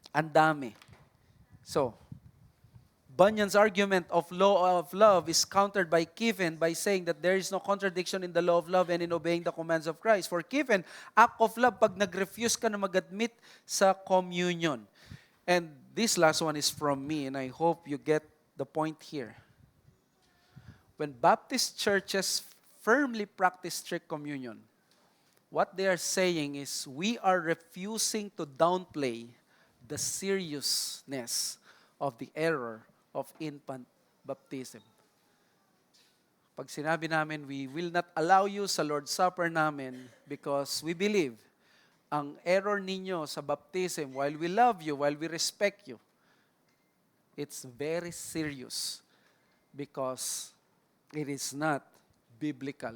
S1: ang dami. So, Bunyan's argument of law of love is countered by Kiffen by saying that there is no contradiction in the law of love and in obeying the commands of Christ. For Kiffen, act of love pag nag-refuse ka na mag-admit sa communion. And this last one is from me, and I hope you get the point here. When Baptist churches firmly practice strict communion, what they are saying is we are refusing to downplay the seriousness of the error of infant baptism. Pag sinabi namin, we will not allow you sa Lord's Supper namin because we believe ang error ninyo sa baptism, while we love you, while we respect you, it's very serious because it is not biblical.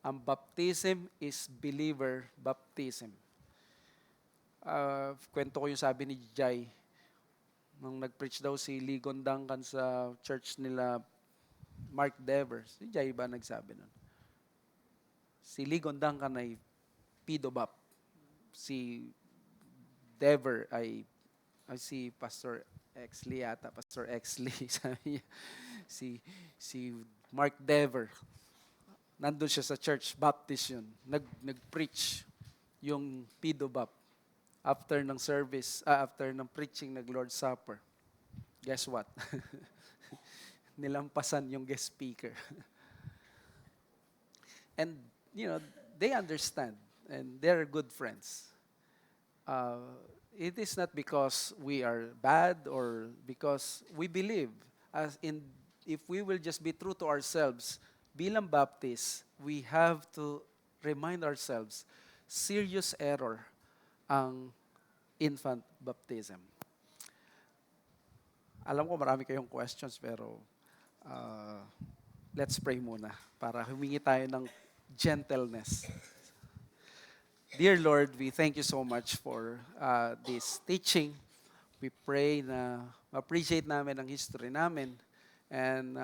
S1: Ang baptism is believer baptism. Kwento ko yung sabi ni Jai, nung nag-preach daw si Ligon Duncan sa church nila Mark Dever. Si Jai ba nagsabi nun? Si Ligon Duncan ay pedobap. Si Dever ay si Pastor Exley yata. Pastor Exley. Sabi niya, si Mark Dever. Nandun siya sa church, Baptist yun. Nag-preach yung pedobap. After ng service, after ng preaching, nag-Lord's Supper. Guess what? Nilampasan yung guest speaker. And, they understand. And they're good friends. It is not because we are bad or because we believe. If we will just be true to ourselves, bilang Baptist, we have to remind ourselves, serious error ang infant baptism. Alam ko marami kayong questions pero let's pray muna para humingi tayo ng gentleness. Dear Lord, we thank you so much for this teaching. We pray na appreciate namin ang history namin and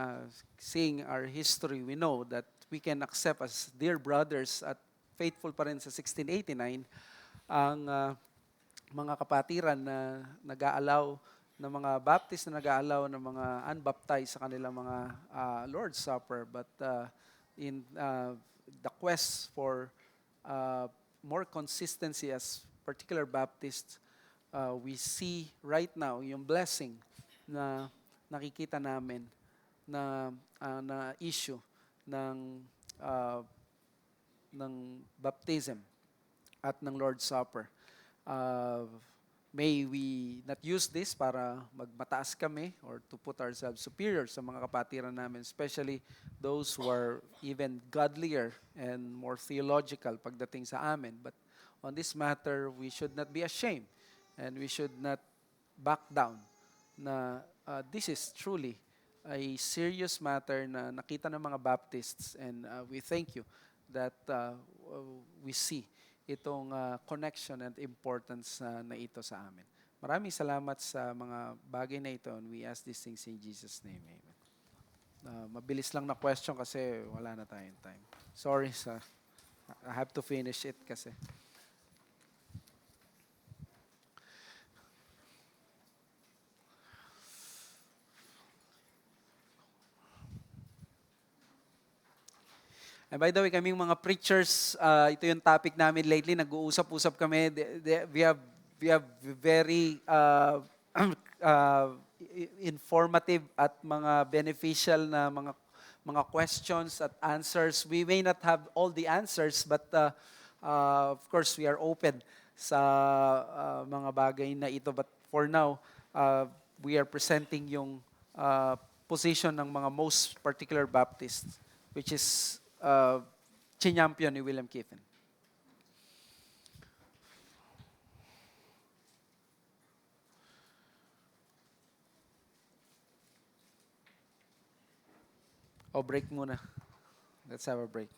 S1: seeing our history, we know that we can accept as dear brothers at faithful pa rin sa 1689 ang mga kapatiran na nag-aalaw ng mga Baptist na nag-aalaw ng mga unbaptized sa kanilang mga Lord's Supper. But in the quest for more consistency as particular Baptists, we see right now yung blessing na nakikita namin na issue ng baptism at ng Lord's Supper. May we not use this para magmataas kami or to put ourselves superior sa mga kapatiran namin, especially those who are even godlier and more theological pagdating sa amin. But on this matter, we should not be ashamed and we should not back down na this is truly a serious matter na nakita ng mga Baptists, and we thank you that we see itong connection and importance na ito sa amin. Maraming salamat sa mga bagay na ito, and we ask these things in Jesus' name. Amen. Mabilis lang na question kasi wala na tayong time. Sorry, I have to finish it kasi. And by the way, kaming mga preachers, ito yung topic namin lately, nag-uusap-usap kami. We have very informative at mga beneficial na mga questions at answers. We may not have all the answers, but of course, we are open sa mga bagay na ito. But for now, we are presenting yung position ng mga most particular Baptists, which is chinyampion ni William Kiffen. O break muna. Let's have a break.